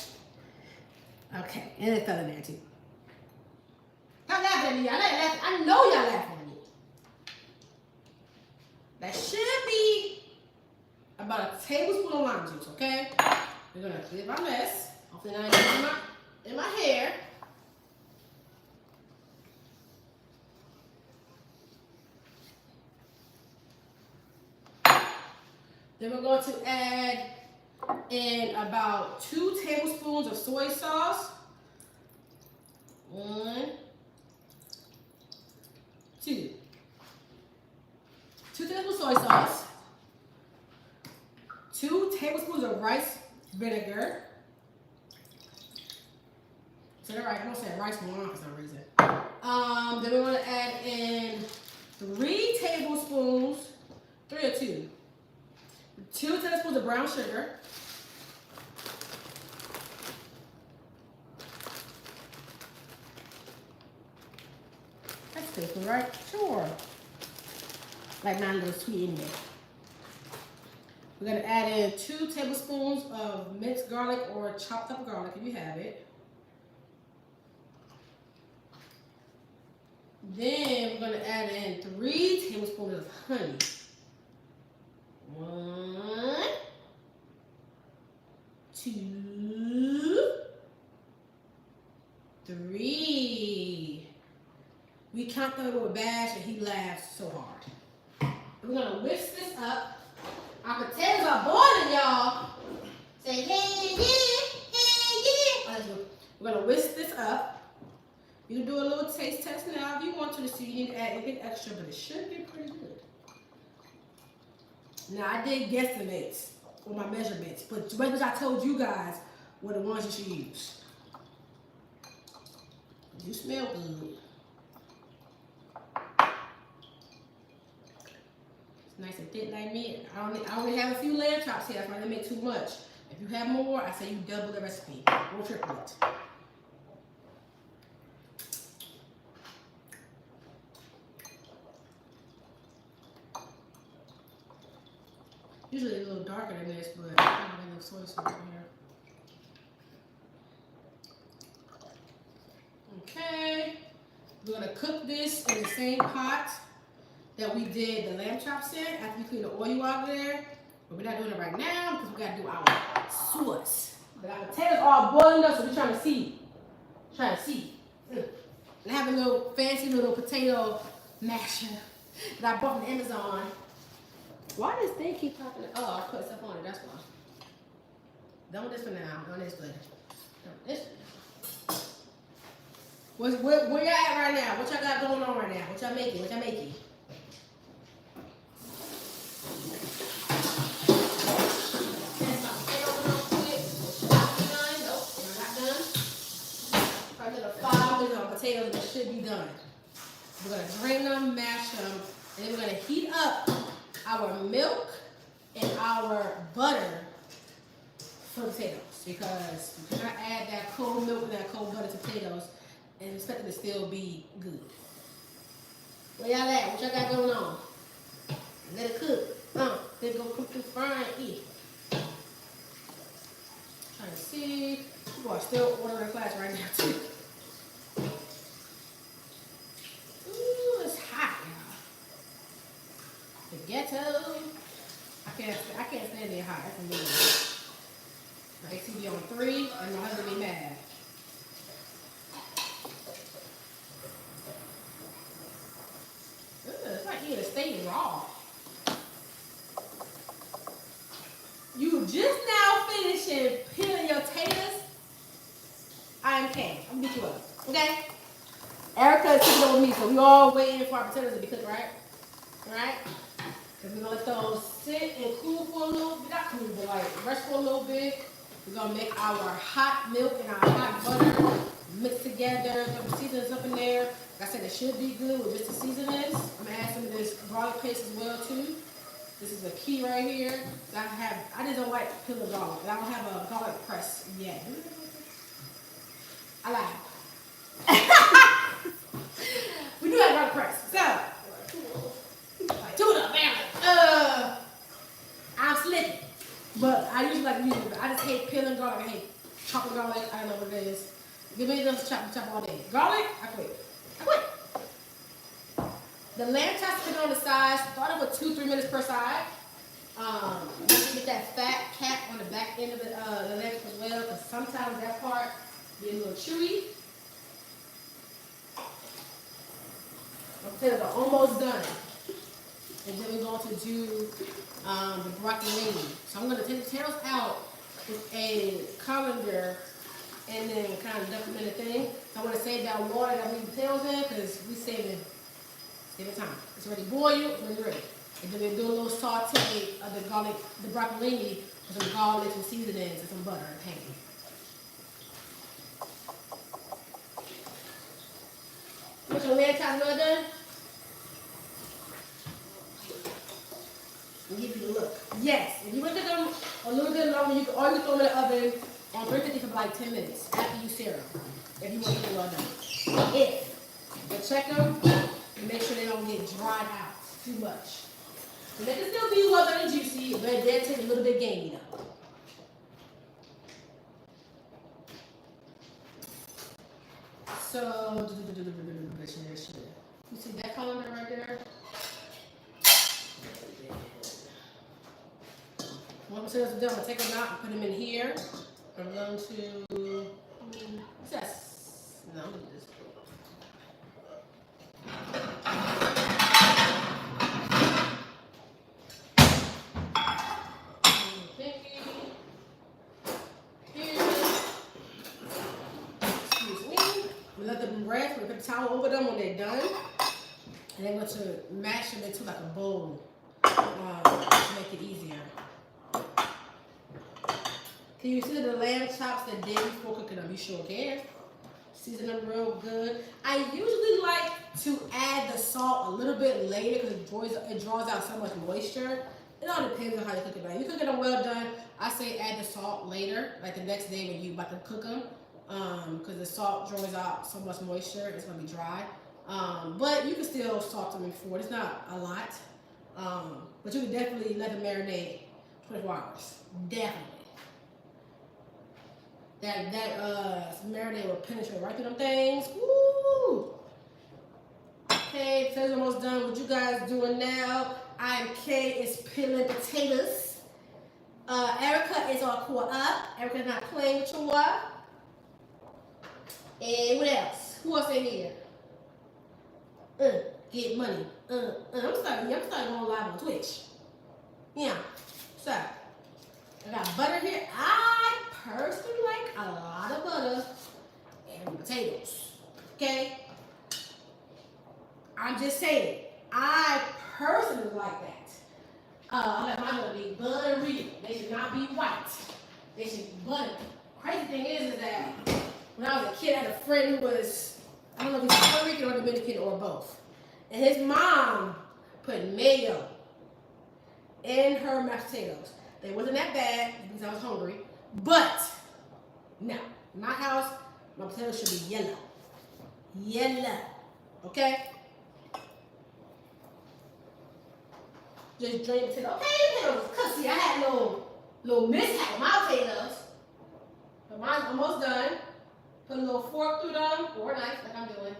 Okay, and it fell in there too. Stop laughing at me. I know y'all laughing at me. That should be about a tablespoon of lime juice, okay? We're gonna clear my mess. Hopefully not in my hair. Then we're going to add in about 2 tablespoons of soy sauce. 1, 2. 2 tablespoons of soy sauce. 2 tablespoons of rice vinegar. Is that right? I'm gonna say rice wine for some reason. Then we're gonna add in 3 tablespoons, 3 or 2. 2 tablespoons of brown sugar. That's tasty, right? Sure. Like mine a little sweet anyway. We're gonna add in 2 tablespoons of minced garlic or chopped up garlic if you have it. Then we're gonna add in 3 tablespoons of honey. 1, 2, 3. We count that with Bash and he laughs so hard. We're gonna whisk this up. Our potatoes are boiling, y'all. Say hey yeah, hey yeah. We're gonna whisk this up. You can do a little taste test now if you want to see you need to add anything extra, but it should be pretty good. Now I did guesstimates with my measurements, but I told you guys were the ones you should use. You smell good. It's nice and thick like me. I only have a few lamb chops here, that's why I didn't make too much. If you have more, I say you double the recipe. Don't triple it. Usually a little darker than this, but I don't have enough soy sauce in here. Okay, we're gonna cook this in the same pot that we did the lamb chops in after we clean the oil out of there. But we're not doing it right now because we gotta do our sauce. But our potatoes are boiling up, so we're trying to see. And I have a little fancy little potato masher that I bought from Amazon. Why does this thing keep popping up? Oh, I put stuff on it, that's why. Done with this for now. On this later. Done with this for now. Where y'all at right now? What y'all got going on right now? What y'all making? What y'all making? Potatoes and it should be done. We're gonna drain them, mash them, and then we're gonna heat up our milk and our butter for potatoes because you cannot add that cold milk and that cold butter to potatoes and expect it to still be good. Where y'all at? What y'all got going on? Let it cook. Let it go cook through frying. Eat. Trying to see. People are still ordering class right now too. Ghetto. I can't stand it hot. That's amazing. My ATV on 3 and my husband be mad. It's like eating a steak raw. You just now finishing peeling your potatoes. I am Kay. I'm gonna beat you up. Okay? Erica is cooking over me, so we all waiting for our potatoes to be cooked, right? Alright? Because we're going to let those sit and cool for a little bit. Not cool, but like rest for a little bit. We're going to make our hot milk and our hot butter mix together. Put the seasonings up in there. Like I said, it should be good with just the seasonings. I'm going to add some of this garlic paste as well too. This is a key right here. I just don't like peeling garlic. I don't have a garlic press yet. I lied. We do have garlic press. So, I'm slipping. But I usually like using it. I just hate peeling garlic. I hate chopping garlic. I don't know what it is. Give me those chop all day. Garlic, I quit. The lamb chops put on the sides. Start with 2-3 minutes per side. You can get that fat cap on the back end of the lamb as well, because sometimes that part be a little chewy. The potatoes are almost done. And then we're going to do the broccolini. So I'm going to take the potatoes out with a colander and then kind of dump them in the thing. So I want to save that water that we leave the potatoes in because we're saving time. It's already boiled, it's ready. And then we're doing a little saute of the garlic, the broccolini with some garlic, some seasonings, and some butter and ham. What's your lamb chops well done? And give you the look. Yes, if you want to cook them a little bit longer, you can always throw them in the oven on 350 for like 10 minutes after you sear them. If you want to get them well done. But check them and make sure they don't get dried out too much. So they can still be well done and juicy, but they'll take a little bit gamey though. So, you see that colander right there? Once the potatoes are done, I'm going to take them out and put them in here. I'm going to, what's that? No, I'm going to do this. We let them rest. We put the towel over them when they're done. And then we're going to mash them into like a bowl to make it easier. Can you see the lamb chops the day before cooking them? You sure can. Season them real good. I usually like to add the salt a little bit later because it draws out so much moisture. It all depends on how you cook it. If you cook them well done, I say add the salt later, like the next day when you're about to cook them. Because the salt draws out so much moisture, it's going to be dry. But you can still salt them before. It's not a lot. But you can definitely let them marinate 24 hours. Definitely. That marinade will penetrate right through them things. Woo! Okay, potatoes almost done. What you guys doing now? I am Kay is peeling potatoes. Erica is all caught up. Erica's not playing with you. And what else? Who else in here? Get money. I'm starting going live on Twitch. Yeah. So, I got butter here. I personally like a lot of butter and potatoes. Okay? I'm just saying. I personally like that. I like mine to be buttery. They should not be white. They should be buttery. Crazy thing is that when I was a kid, I had a friend who was, I don't know if he's Puerto Rican or Dominican or both. And his mom put mayo in her mashed potatoes. They wasn't that bad because I was hungry. But, no, my house, my potatoes should be yellow. Yellow. Okay? Just drain the potato. Okay, potatoes. Cause see, I had little mishap with my potatoes. But mine's almost done. Put a little fork through them, or a knife, like I'm doing.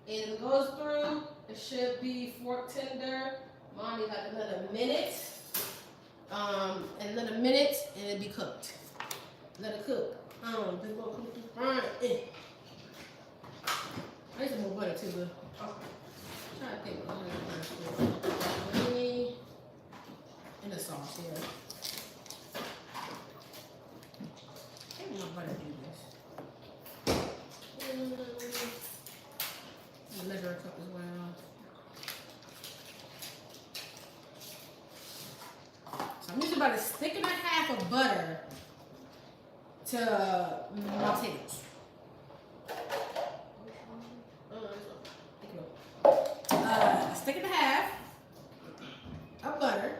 And if it goes through, it should be fork tender. Mine needs like another minute. And another minute, and it'll be cooked. Let it cook. Just gonna cook it. I need some more butter too, but I'm trying to think what I'm gonna do. And the sauce here. I think my butter do this. And measure a cup as well. So I'm using about a stick and a half of butter to my potatoes. A stick and a half of butter.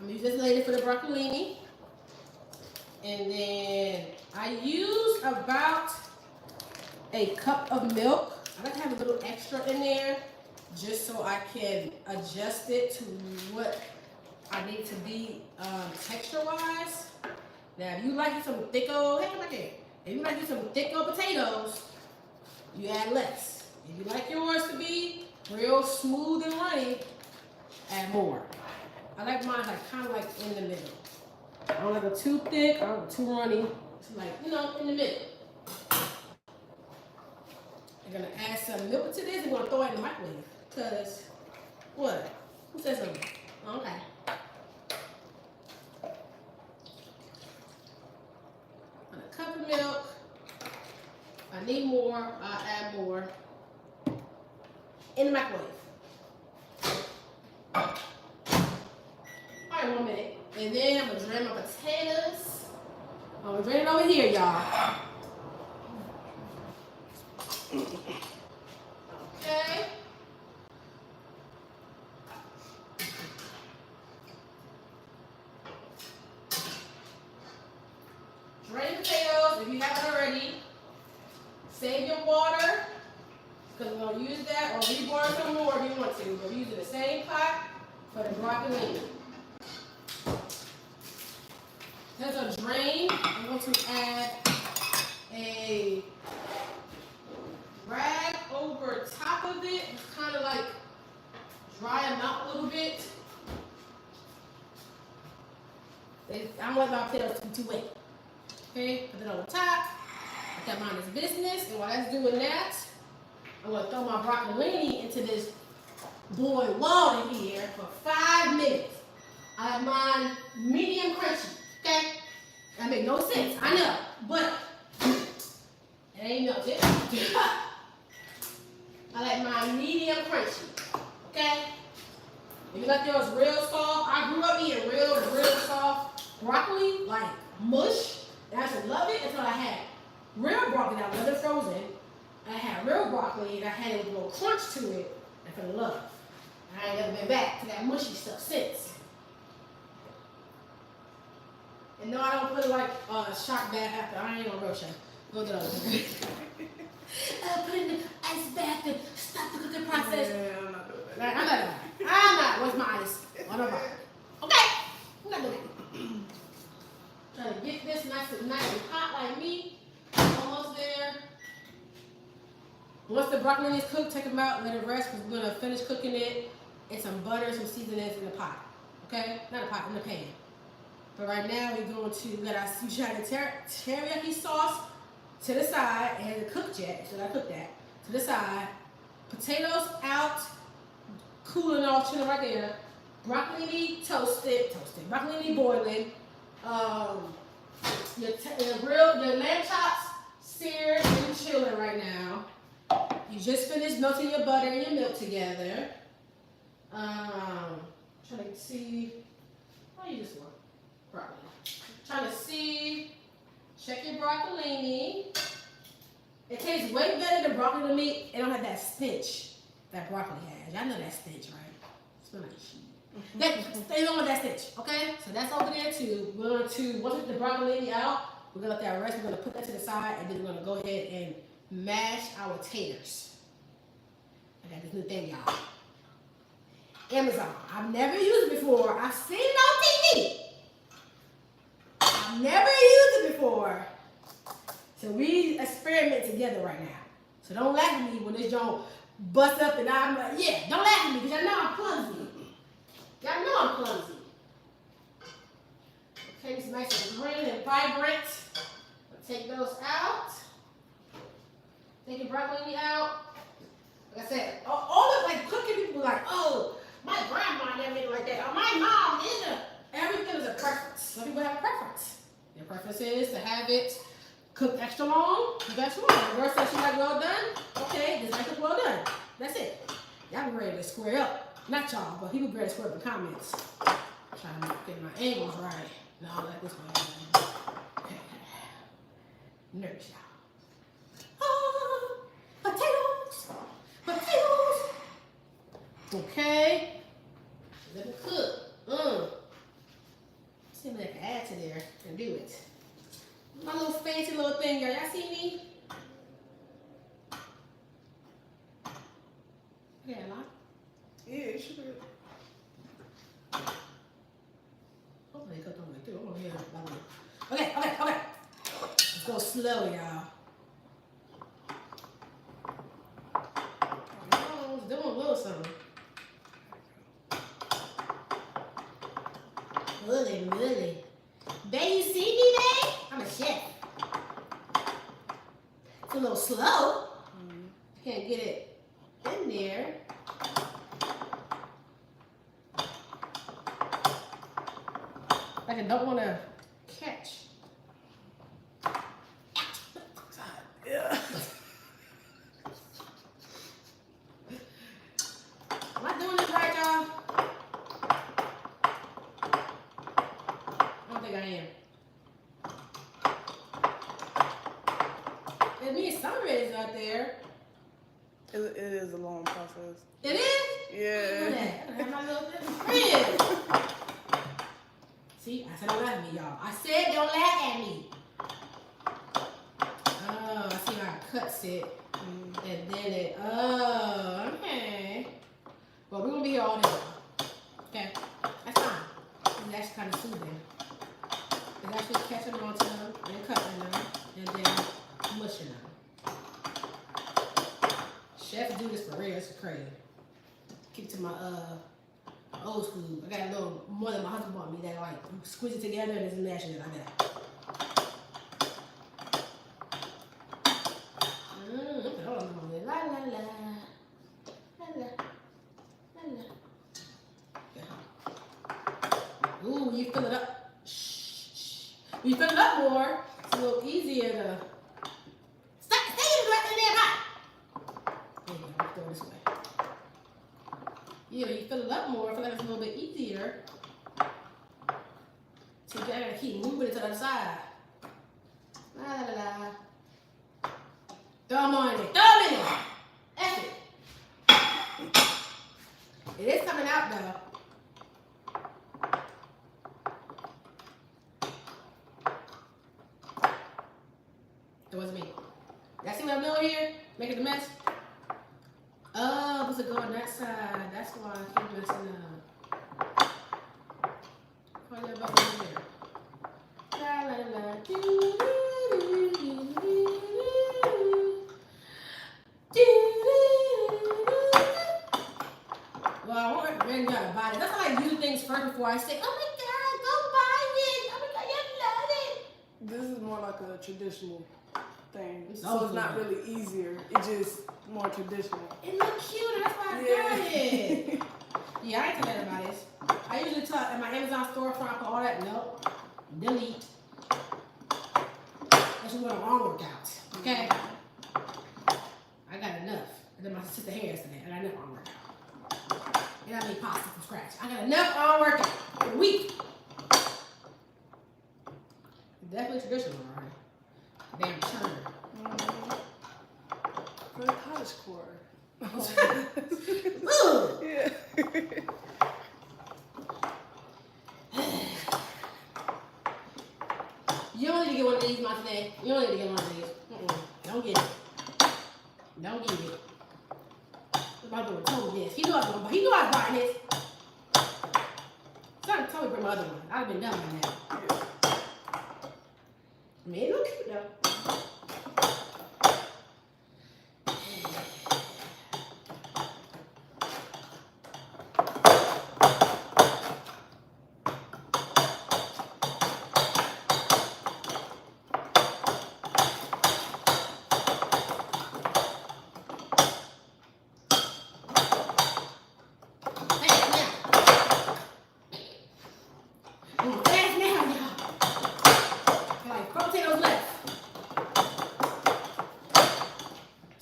I'm using this later for the broccolini. And then I use about a cup of milk. I like to have a little extra in there just so I can adjust it to what I need to be texture-wise. Now, if you like some thicko, if you like some thicko potatoes, you add less. If you like yours to be real smooth and runny, add more. I like mine like kind of like in the middle. I don't like it too thick, I don't like it too runny. It's like, in the middle. I'm gonna add some milk to this and we're gonna throw it in the microwave. Cause, what? Who said something? Okay. And a cup of milk. If I need more, I'll add more. In the microwave. Alright, 1 minute. And then I'm gonna drain my potatoes. I'm gonna drain it over here, y'all. Okay. Drain potatoes if you haven't already. Save your water, because we're going to use that, or reboil some more if you want to. We're using the same pot for the broccolini. There's a drain. I'm going to add a rag over top of it. It's kind of like dry them out a little bit. I don't want my potatoes to be too wet. Okay, put it on the top. That mind is business, and while that's doing that, I'm gonna throw my broccolini into this boiled water here for 5 minutes. I have mine medium crunchy, okay? That make no sense, I know, but it ain't melted. I like mine medium crunchy, okay? If you like yours real soft, I grew up eating real soft broccoli, like mush, and I used to love it until I had real broccoli that wasn't frozen. I had real broccoli and I had a little crunch to it. I fell in love. I ain't never been back to that mushy stuff since. And no, I don't put like shock bath after. I ain't gonna rush it. Go to the other put in the ice bath and stop the cooking process. Yeah, I'm not doing that. I'm not. Where's my ice? On the bottom. Okay? I'm not doing it. Trying to get this nice and hot like me. Almost there. Once the broccolini is cooked, take them out, let it rest, because we're going to finish cooking it and some butter, some seasonings in the pot. Okay? Not a pot, in the pan. But right now, we're going to let our teriyaki sauce to the side. It hasn't cooked yet, so I cooked that. To the side. Potatoes out, cooling off, chilling right there. Broccolini toasted. Broccolini boiling. Your lamb chops seared and chilling right now. You just finished melting your butter and your milk together. Trying to see. How you just want broccoli? Trying to see. Check your broccolini. It tastes way better than broccoli to me. It don't have that stench that broccoli has. Y'all know that stench, right? It smells like shit. They don't want that stench, okay? So that's over there too. We're going to, once we get the broccolini out, we're going to let that rest. We're going to put that to the side, and then we're going to go ahead and mash our taters. I got this new thing, y'all. Amazon. I've never used it before. I've seen it on TV. I've never used it before. So we experiment together right now. So don't laugh at me when this joint bust up and I'm like, yeah, don't laugh at me because y'all know I'm clumsy. Y'all know I'm clumsy. Okay, it's nice and green and vibrant. I'll take those out. Take your broccoli out. Like I said, all of like cooking people are like, oh, my grandma never did it like that. Or my mom either. Everything is a preference. Some people have a preference. Their preference is to have it cook extra long, that's wrong. The girl said she got well done. Okay, this might cook well done. That's it. Y'all be ready to square up. Not y'all, but people be ready to square up in the comments. Trying to get my angles right. No, like this one. Okay. Nervous, y'all. Potatoes. Potatoes. Okay. Let it cook. See if I can add to there and do it. My little fancy little thing, y'all. Y'all see me? Okay, a lot. Yeah, it should be. Hopefully it cooked all the way through. I'm gonna hear it. Okay. Let's go slow, y'all. I was doing a little something. Really. Babe, you see me, babe? I'm a chef. It's a little slow. Can't get it in there. Like I don't want to catch. Yeah. Am I doing this right, y'all? I don't think I am. It means some is out there. It is a long process. It is? Yeah. Look at that. I have my little friend. See, I said don't laugh at me, y'all. I said don't laugh at me. Oh, I see how it cuts it. And then it, oh, okay. Well, we're going to be here all day, y'all. Okay? That's fine. It's actually kind of soothing. It's actually catching on to them and cutting them and then mushing them. Chefs do this for real. It's crazy. Keep to my old school. I got a little more than my husband bought me that like squeeze it together and it's mashing it like that. Hold on. La la la. La la. La la. Yeah. Ooh, you fill it up. Shh. When you fill it up more, it's a little easier to. Stay in there, bye. There you go. Throw it this way. Yeah, you fill it up more, I feel like it's a little bit easier. So you gotta keep moving it to the other side. La la la la. Throw them on it. Throw them in there. That's it. It is coming out though. It wasn't me. Y'all see what I'm doing here? Making a mess? Oh, was it go on that side? That's why I keep messing up. Put that back over there. La la la. Do, do, do, do, do, do. Do, do, do. Well, I want to bring y'all to buy it. That's why I use things first before I say, oh my God, go buy it. Oh my God, you love it. This is more like a traditional thing. It's So old it's not school. really easier. It's just more traditional. It looks cute. That's why I got it. Yeah, I ain't tell everybody this. I usually tell in my Amazon storefront for all that. Nope. Delete. That's what an arm workout. Okay? I got enough. And then my sister hair yesterday. I got enough arm workout. And I made pasta from scratch. I got enough arm workout for a week. Definitely traditional, alright. Damn churner. For the cottage core. Ooh. Yeah. You don't need to get one of these, my today. You don't need to get one of these. Don't get it. Don't get it. My brother told me this. He knew I was buying this. Somebody told me to bring my other one. I'd have been done by now. I mean, it look cute though.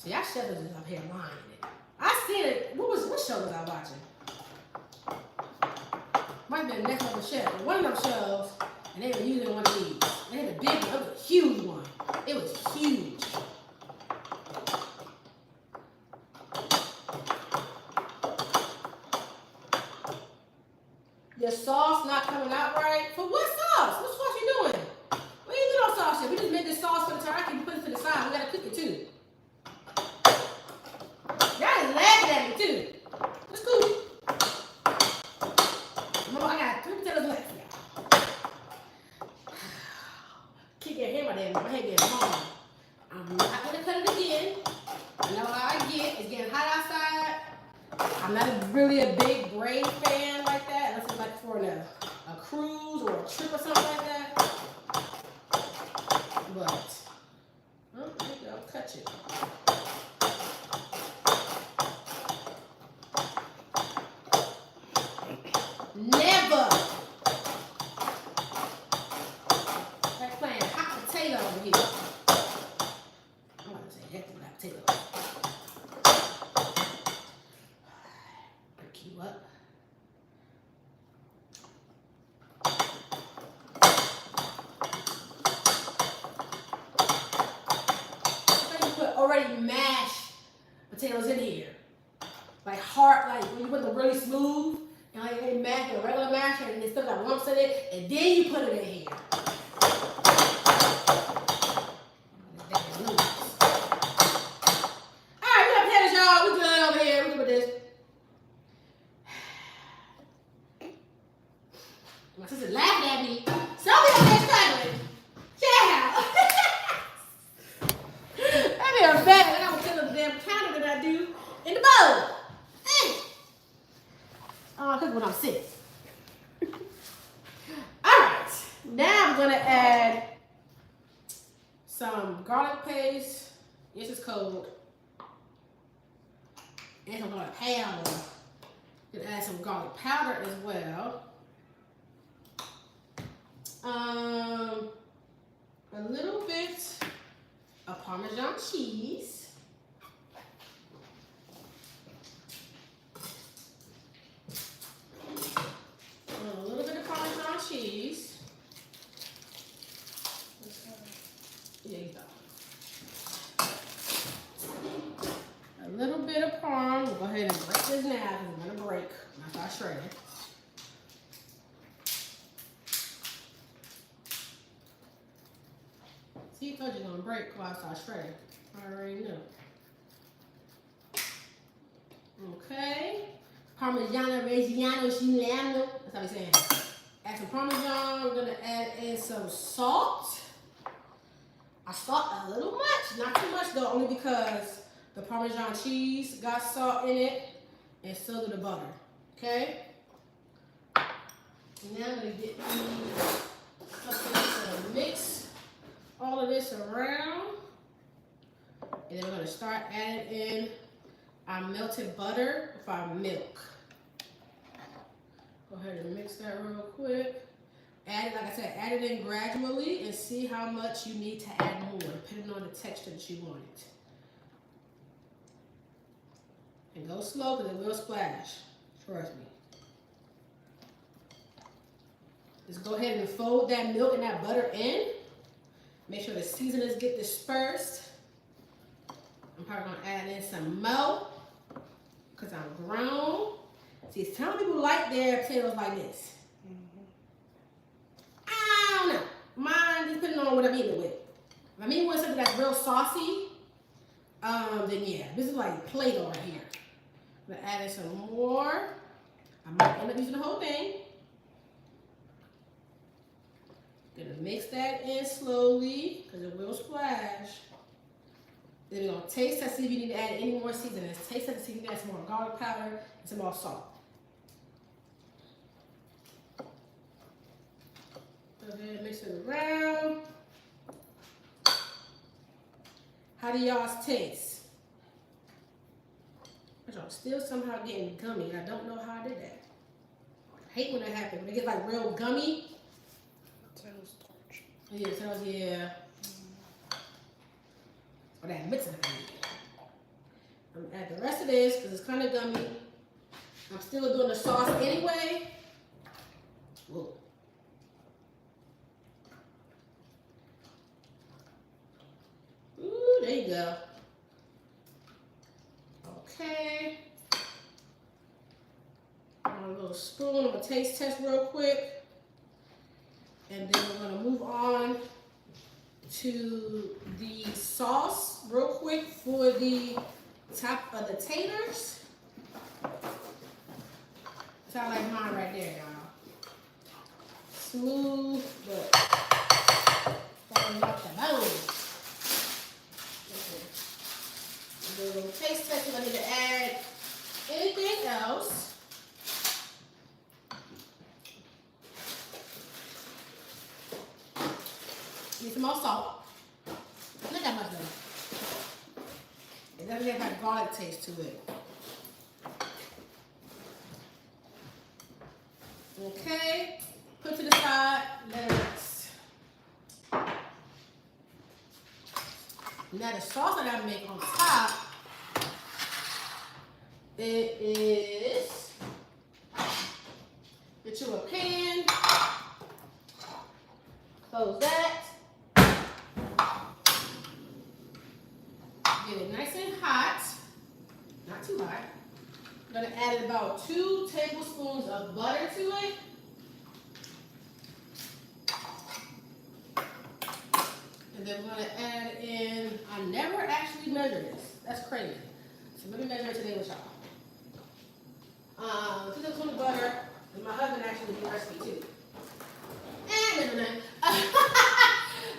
See, I shut this up here lying. I seen it. What show was I watching? Might have been next on the shelf. One of them shows, and they were using one of these. They had a big one. It was a huge one. It was huge. Your sauce not coming out right? For what sauce? What sauce you doing? What you doing on sauce here? We just made this sauce for the teriyaki. We put it to the side. We gotta cook it too. Y'all is laughing at me too. It's cool. Remember, I got 3 potatoes left. Kick your hair, my head getting hard. I'm not gonna cut it again. I know how I get. It's getting hot outside. I'm not really a big braid fan like that, unless it's like for a cruise or a trip or something like that. But, oh, there you go, cut you. Never! Like playing hot potato over here. I'm about to say heck with hot potato. Break you up. Already mashed potatoes in here. Like hard, like when you put them really smooth and like they mash a regular masher and they still got lumps in it, and then you put it in here. Alright, we got potatoes, y'all. We good over here. We good with this. My sister laughing at me. Somebody over there struggling. Yeah. I be a bad and I was telling the damn counter that I do in the bowl. Hey. I cook when I'm sick. Alright. Now I'm gonna add some garlic paste. Yes, it's cold. And some garlic powder. Gonna add some garlic powder as well. A little bit of Parmesan cheese. A little bit of Parmesan cheese. Yeah, you go. A little bit of parm. We'll go ahead and break this now because I'm gonna break when I start shredding. See, I told you it's gonna break while I start shredding. I already know. Okay. Parmigiano Reggiano Giuliano. That's how we say it. Add some Parmesan. We're gonna add in some salt. I salt a little much, not too much though, only because the Parmesan cheese got salt in it, and so did the butter. Okay. Now I'm gonna get something to mix all of this around. And then we're gonna start adding in our melted butter with our milk. Go ahead and mix that real quick. Add it, like I said, add it in gradually and see how much you need to add more, depending on the texture that you want it. And go slow because it will splash. Trust me. Just go ahead and fold that milk and that butter in. Make sure the seasonings get dispersed. I'm probably gonna add in some more because I'm grown. See, some people like their potatoes like this. I don't know. Mine, depending on what I'm eating it with. If I'm eating with something that's real saucy, then yeah, this is like Play-Doh right here. I'm gonna add in some more. I might end up using the whole thing. Gonna mix that in slowly because it will splash. Then we're gonna taste test, see if you need to add any more seasonings. Taste test, see if you need to add some more garlic powder and some more salt. Go ahead and mix it around. How do y'all's taste? I'm still somehow getting gummy, and I don't know how I did that. I hate when that happens. When it gets like real gummy. Potato starch. Yeah, so yeah. Or that mixing thing. I'm gonna add the rest of this because it's kind of gummy. I'm still doing the sauce anyway. Whoa. Ooh, there you go. Okay. A little spoon. I'm gonna taste test real quick. And then we're gonna move on to the sauce real quick for the top of the taters. Sound like mine right there, y'all. Smooth, but falling off the bone. A little taste test. If I need to add anything else. Need some more salt. Not that much though. It doesn't have that garlic taste to it. Okay, put to the side, let it rest. Now the sauce that I make on top, it is, get you a pan, close that. Get it nice and hot, not too hot. I'm gonna add about 2 tablespoons of butter to it. And then we're gonna add in, I never actually measure this, that's crazy. So let me measure it today with y'all. 2 tablespoons of butter, and my husband actually did the recipe too. And measure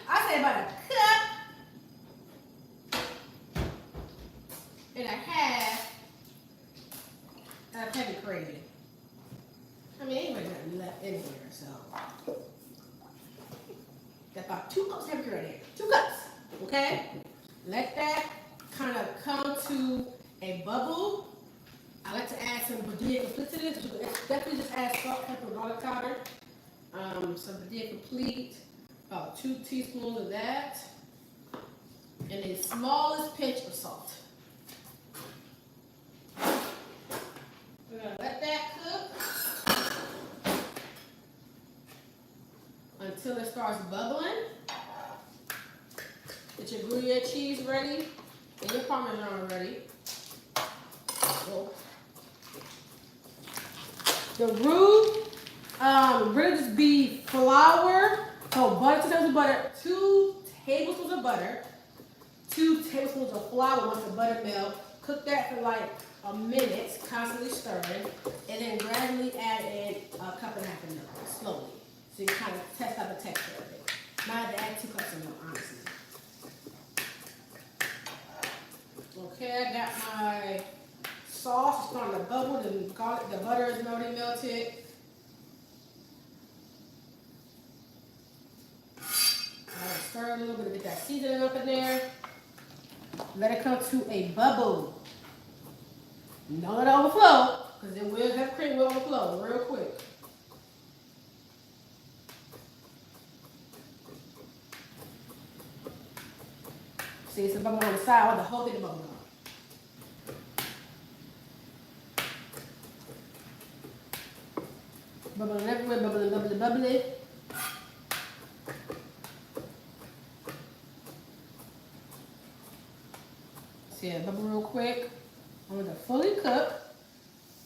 I say about a cup and a half of heavy cream. I mean, ain't nothing left in here, so. Got about 2 cups of heavy cream in there. 2 cups, okay? Let that kind of come to a bubble. I like to add some badilla complete to this. Definitely just add salt, pepper, garlic powder. Some badilla complete, about 2 teaspoons of that. And the smallest pinch of salt. We're gonna let that cook until it starts bubbling. Get your Gruyere cheese ready and your Parmesan ready. Whoa. The roux, really just be flour, so butter, 2 tablespoons of butter, 2 tablespoons of butter, 2 tablespoons of flour once the butter melts. Cook that for like a minute, constantly stirring, and then gradually add in a cup and a half of milk, slowly. So you kind of test out the texture of it. Might have to add 2 cups of milk, honestly. Okay, I got my sauce starting to bubble, the butter is already melted. I'll stir a little bit to get that seasoning up in there. Let it come to a bubble. Don't let it overflow, because then that cream will overflow real quick. See, it's a bubble on the side. I want the whole thing to bubble on. Bubbling everywhere, bubbling, bubbling, bubbling. See it bubble real quick. I want to fully cook.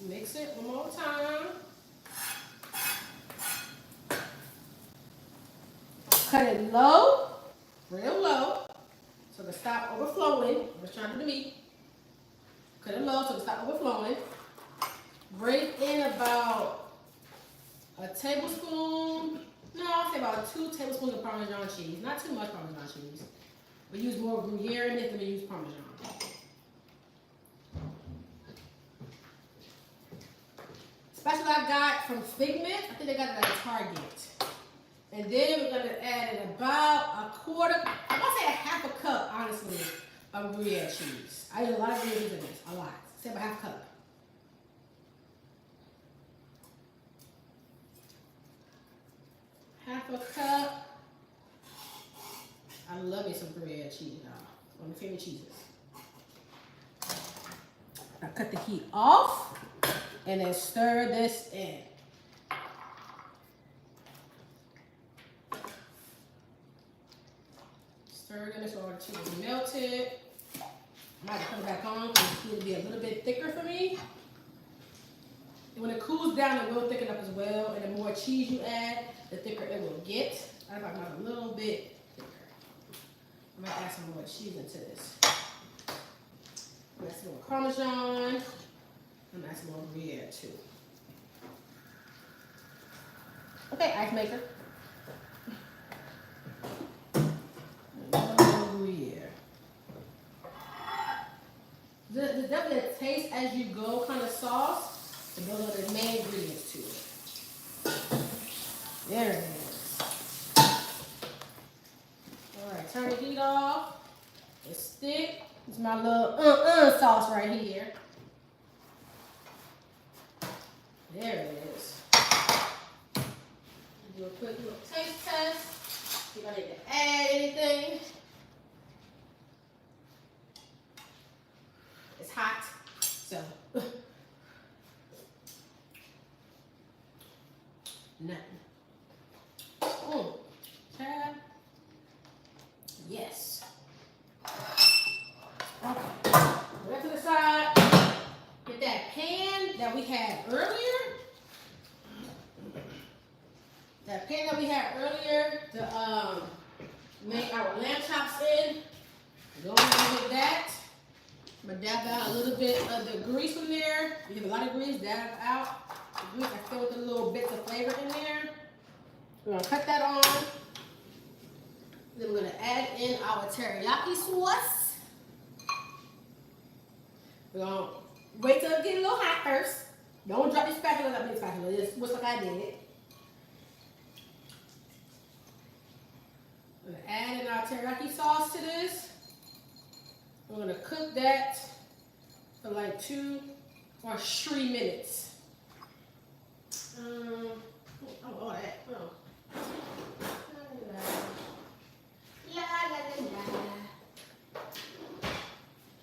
Mix it one more time. Cut it low, real low, so it can stop overflowing. I'm just trying to do the meat. Cut it low so it can stop overflowing. Bring in about a tablespoon, no, I'll say about 2 tablespoons of Parmesan cheese. Not too much Parmesan cheese. We use more Gruyere in it than we use Parmesan. Especially I got from Figment. I think they got it at Target. And then we're gonna add in about a quarter, I'm gonna say a half a cup, honestly, of Gruyere cheese. I use a lot of Gruyere cheese in this, a lot. Say about half a cup. Half a cup. I love me some Gruyere cheese, y'all. One of my favorite cheeses. Now cut the heat off and then stir this in. Stir it in so our cheese is melted. I might put it back on because it's going to be a little bit thicker for me. And when it cools down, it will thicken up as well. And the more cheese you add, the thicker it will get. I might a little bit thicker. I might add some more cheese into this. I'm gonna add some more Parmesan. I'm gonna add some more Gruyere too. Okay, ice maker. Gruyere. There's definitely a taste as you go kind of sauce. And those are the main ingredients to it. There it is. Alright, turn the heat off. It's thick. It's my little sauce right here. There it is. Do a quick little taste test. See if I need to add anything. It's hot, so nothing. Tab. Yes. Okay. Put that to the side. Get that pan that we had earlier. That pan that we had earlier to make our lamb chops in. Go ahead and get that. But dab out a little bit of the grease from there. You have a lot of grease, dab out. The grease, I fill with a little bits of flavor in there. We're gonna cut that on. Then we're gonna add in our teriyaki sauce. We're gonna wait till it gets a little hot first. Don't drop your spatula, not big spatula. Just whisk like I did. We're gonna add in our teriyaki sauce to this. We're gonna cook that for like 2 or 3 minutes. All that. Oh. La, la, la, la.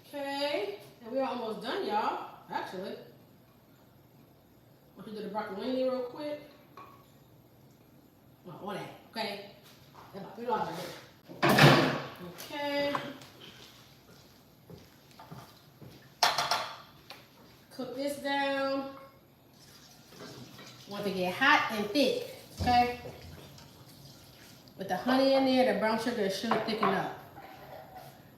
Okay, and we're almost done, y'all. Actually, want to do the broccolini real quick. Well, all that. Okay, that's about $3 right there. Okay. Cook this down. Want to get hot and thick, okay? With the honey in there, the brown sugar should thicken up.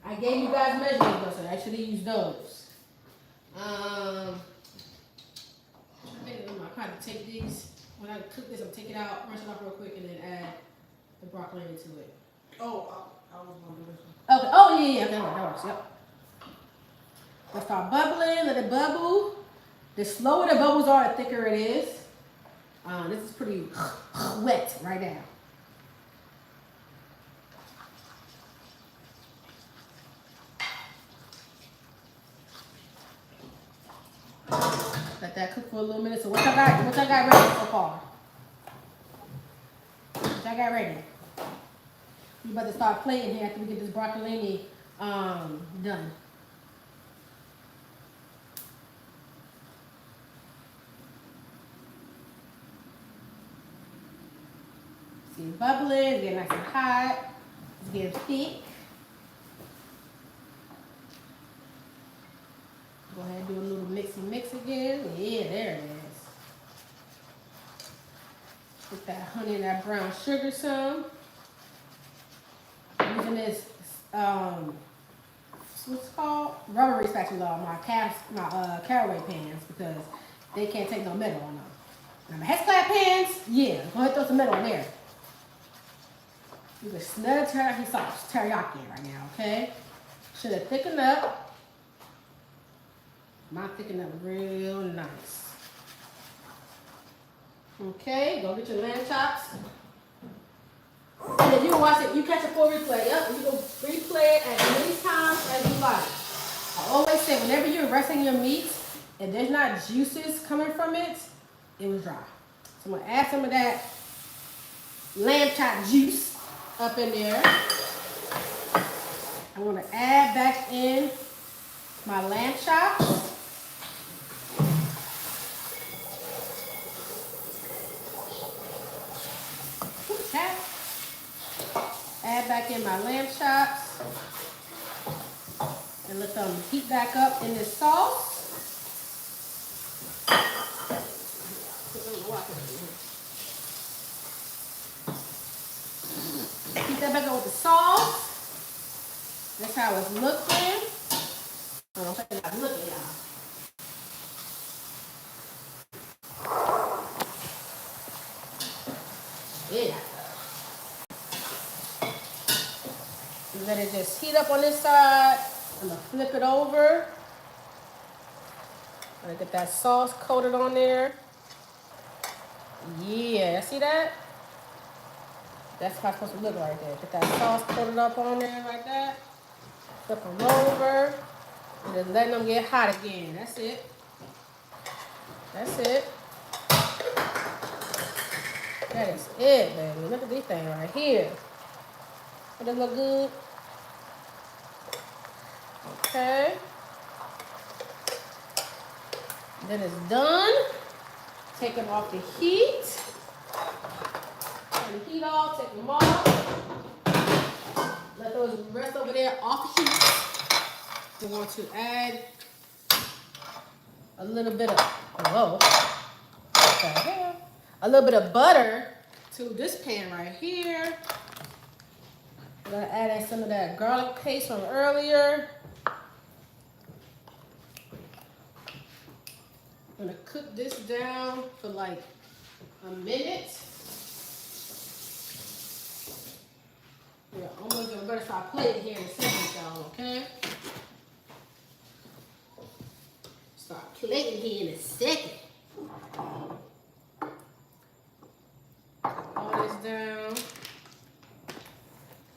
I gave you guys measurements though, so I should use those. I think I'm gonna take these. When I cook this, I'm take it out, rinse it off real quick, and then add the broccolini to it. Oh, I was gonna do this one. Okay. Oh yeah, that works. Yep. Let's start bubbling. Let it bubble. The slower the bubbles are, the thicker it is. This is pretty wet right now. that cook for a little minute. So what y'all got ready so far? What y'all got ready? We about to start plating here after we get this broccolini done. See it bubbling, it's getting nice and hot, it's getting thick. Go ahead and do a little mix again. Yeah, there it is. Put that honey and that brown sugar some. I'm using this, what's it called? Rubbery spatula on my caraway pans because they can't take no metal on them. Now my Hesclad pans, yeah, go ahead and throw some metal in there. You can smell the teriyaki sauce, teriyaki right now, okay? Should have thickened up. Mine thickened up real nice. Okay, go get your lamb chops. And if you watch it, you catch a full replay. Yep, you can replay it as many times as you like. I always say, whenever you're resting your meat, if there's not juices coming from it, it was dry. So I'm gonna add some of that lamb chop juice up in there. I want to add back in my lamb chops. Okay. Add back in my lamb chops and let them heat back up in this sauce. Heat that back up with the sauce. That's how it's looking. I don't think it's looking, y'all. Yeah. Let it just heat up on this side. I'm gonna flip it over. I'm gonna get that sauce coated on there. Yeah, see that? That's how it's supposed to look right there. Get that sauce coated up on there like that. Flip them over. And just letting them get hot again. That's it. That's it. That is it, baby. Look at this thing right here. Does it look good? Okay. Then it's done. Take them off the heat. Turn the heat off, take them off. Let those rest over there off the heat. We want to add a little bit of, whoa, what the hell? A little bit of butter to this pan right here. I'm gonna add in some of that garlic paste from earlier. I'm gonna cook this down for like a minute. We're almost gonna better start plating here in a second, y'all, okay? Start plating here in a second. All this down.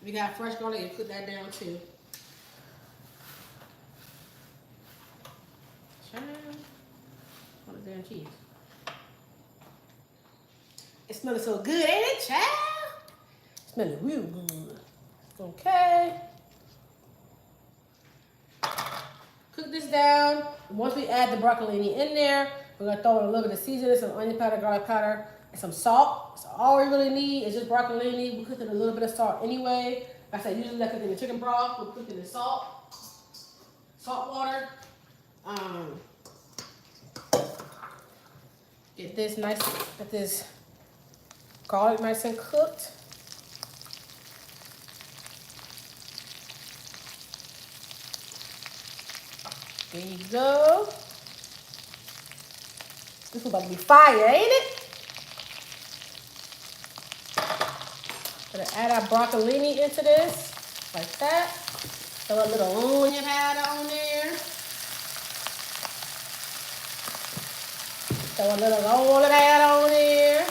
If you got fresh garlic, you put that down too. All the damn cheese. It smells so good, ain't it, child? It smells real good. Okay. Cook this down. Once we add the broccolini in there, we're gonna throw in a little bit of seasoning, some onion powder, garlic powder, and some salt. So all we really need is just broccolini. We cook in a little bit of salt anyway. Like I said, usually I cook in the chicken broth. We cook in the salt water. Get this nice, get this garlic nice and cooked. There you go. This is about to be fire, ain't it? Gonna add our broccolini into this, like that. Throw a little onion powder on there. Throw a little olive powder on there.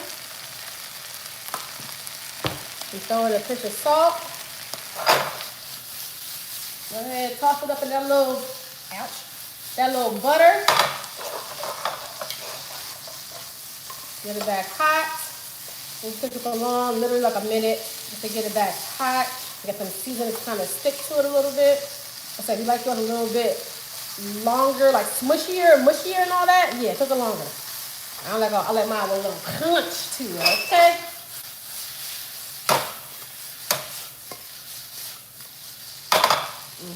And throw in a pinch of salt. Go ahead, toss it up in that little, ouch, that little butter. Get it back hot. It took it for long, literally like a minute to get it back hot. Get some seasoning to kind of stick to it a little bit. I said, you like yours a little bit longer, like mushier and all that? Yeah, cook it longer. I like mine with a little crunch to it, okay?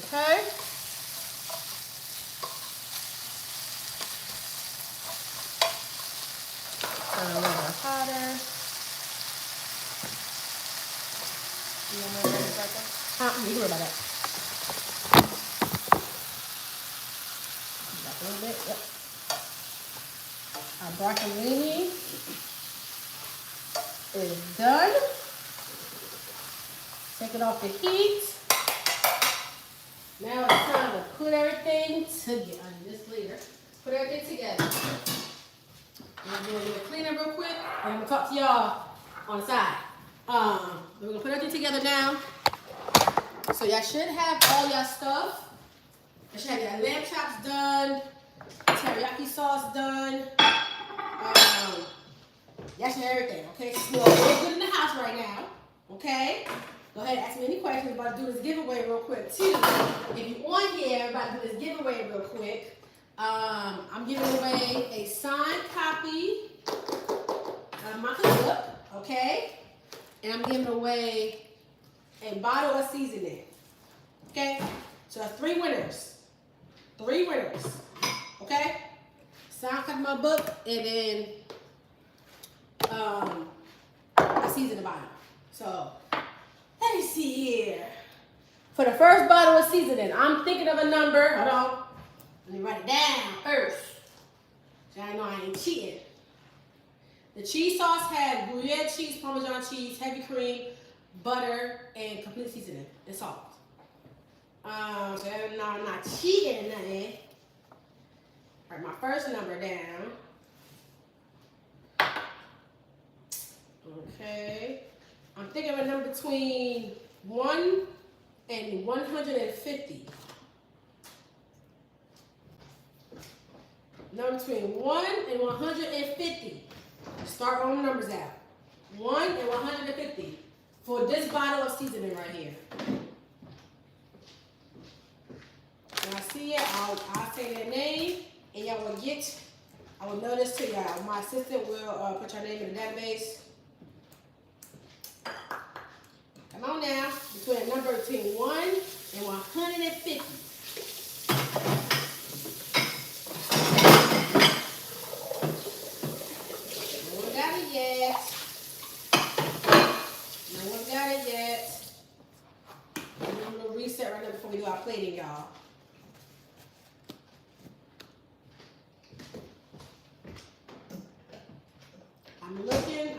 Okay. Turn a little bit hotter. You want to worry about that? You can worry about that. Back a little bit, yep. Our broccolini is done. Take it off the heat. Now it's time to put everything together. Just later. Put everything together. I'm going to do a cleanup real quick, and I'm going to talk to y'all on the side. We're going to put everything together now. So y'all should have all y'all stuff. You should have your lamb chops done, teriyaki sauce done. Y'all should have everything, okay? So we're good in the house right now, okay? Go ahead and ask me any questions. I'm about to do this giveaway real quick, too. If you're on here, I'm about to do this giveaway real quick. I'm giving away a signed copy of my cookbook, okay? And I'm giving away a bottle of seasoning, okay? So 3 winners. 3 winners, okay? Signed copy of my book, and then a seasoning bottle. So let me see here. For the first bottle of seasoning, I'm thinking of a number. Hold on. Let me write it down first. So I know I ain't cheating. The cheese sauce had Gruyere cheese, Parmesan cheese, heavy cream, butter, and complete seasoning and salt. So I'm not cheating nothing. Write my first number down. Okay. I'm thinking of a number between 1 and 150. Number between 1 and 150. Start rolling the numbers out. 1 and 150 for this bottle of seasoning right here. When I see it, I'll say their name, and y'all will get. I will know this to y'all. My assistant will put your name in the database. Come on now, between a number between 1 and 150. No one got it yet. No one got it yet. I'm gonna reset right now before we do our plating, y'all. I'm looking.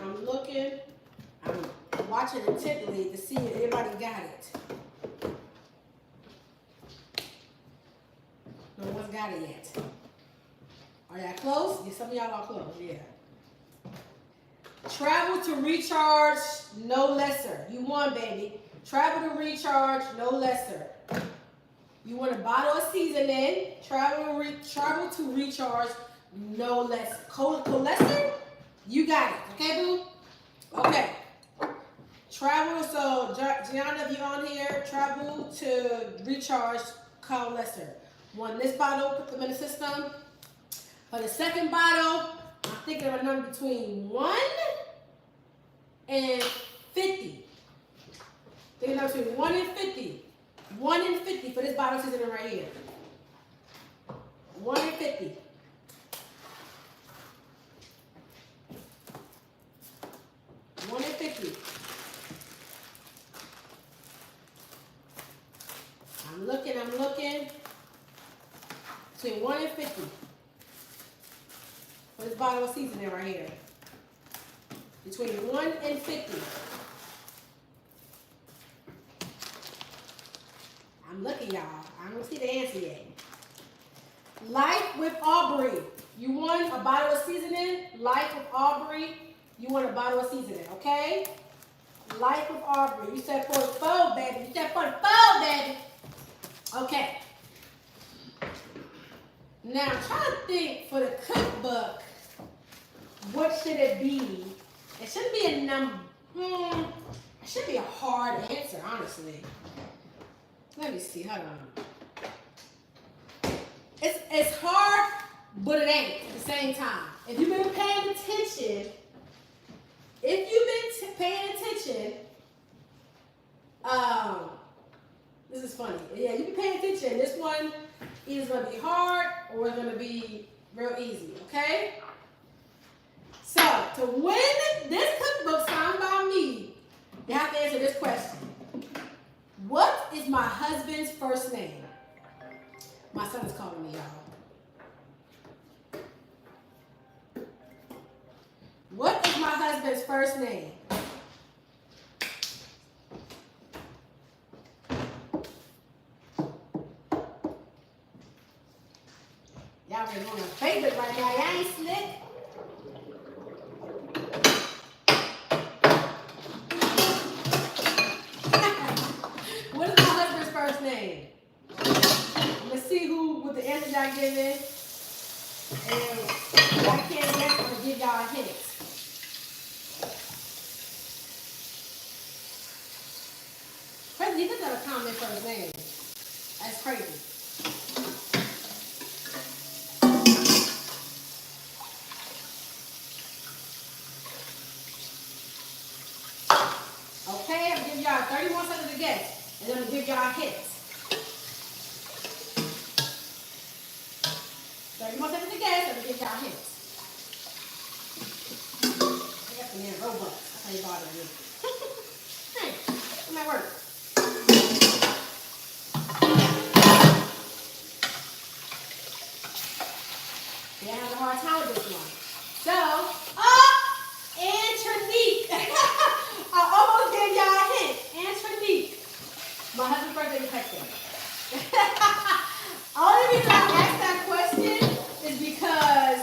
I'm watching intently to see if everybody got it. No one's got it yet. Are y'all close? Yeah, some of y'all are close, yeah. Travel to recharge, no lesser. You won, baby. Travel to recharge, no lesser. You want a bottle of seasoning. Travel to recharge, no less. Lesser? You got it. Okay, boo? Okay. Travel, so Gianna, if you're on here, travel to recharge, call lesser. Won this bottle, put them in the system. For the second bottle, I'm thinking of a number between 1 and 50. Thinking of between 1 and 50. 1 and 50 for this bottle seasoning right here. 1 and 50. I'm looking. Between 1 and 50. For this bottle of seasoning right here. Between 1 and 50. I'm looking, y'all. I don't see the answer yet. Life with Aubrey. You won a bottle of seasoning. Life with Aubrey. You won a bottle of seasoning, okay? Life with Aubrey. You said for the phone, baby. You said for the phone, baby. Okay. Now, I'm trying to think for the cookbook. what should it be? It shouldn't be a number. It should be a hard answer, honestly. Let me see. Hold on. It's hard, but it ain't at the same time. If you've been paying attention, this is funny. Yeah, you be paying attention. This one either gonna be hard or it's gonna be real easy. Okay. So to win this cookbook signed by me, you have to answer this question. What is my husband's first name? My son is calling me, y'all. What is my husband's first name? Y'all been on a favorite right now. Y'all ain't slick. What is my husband's first name? Let's see who with the answers y'all giving. And if I can't guess, I'm gonna give y'all a hint. Crazy, he doesn't have a common first name. That's crazy. Okay, I'm gonna give y'all 31 seconds to guess, and then I'm gonna give y'all hints. 31 seconds to guess, and I'm gonna give y'all hints. I got some damn robots. That's how you bother me. Hey, come at work. Yeah, I have a hard time with this one. So, Antronique. I almost gave y'all a hint. Antronique. My husband's birthday is hectic. Only reason I asked that question is because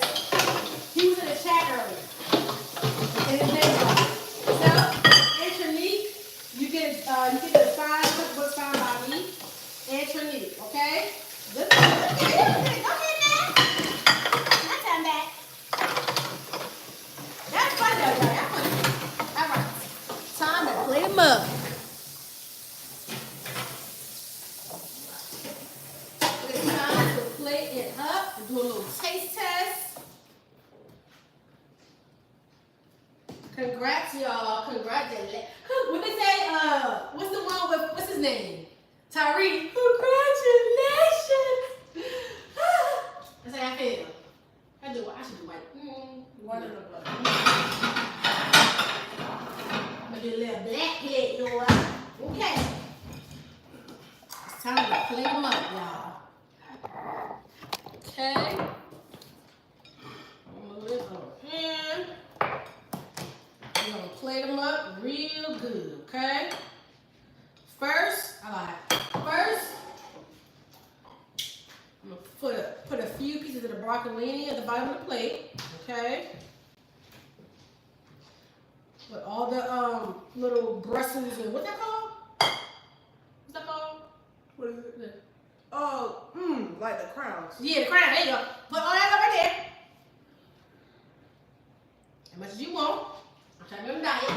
he was in the chat earlier. And his name was. So, Antronique, you get a signed cookbook signed by me. Antronique, okay? Good. Go ahead, man. My time back. That's fun though, y'all. That's fun. All right. Time to play them up. It's time to play it up and do a little taste test. Congrats, y'all. Congratulations. What they say? What's the one with, what's his name? Tyree. Congratulations. That's how I feel. I should do white. One in the blood. I'm gonna do a little black head, y'all. Okay. It's time to play them up, y'all. Okay. Move this over here. We're gonna play them up real good, okay? First, I'm gonna put a few pieces of the broccolini at the bottom of the plate, okay? With all the little Brussels and what's that called? What's that called? What is it? Oh, like the crowns. Yeah, the crown. There you go. Put all that over there. As much as you want. I'm trying to be on a diet.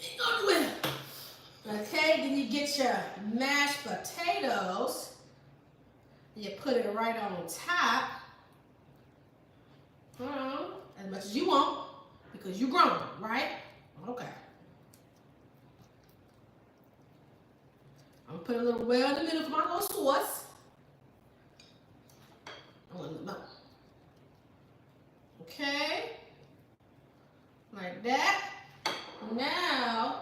Ain't gonna do it. Okay, then you get your mashed potatoes. You put it right on top. As much as you want, because you're grown, right? Okay. I'm gonna put a little well in the middle for my little sauce. Okay. Like that. Now,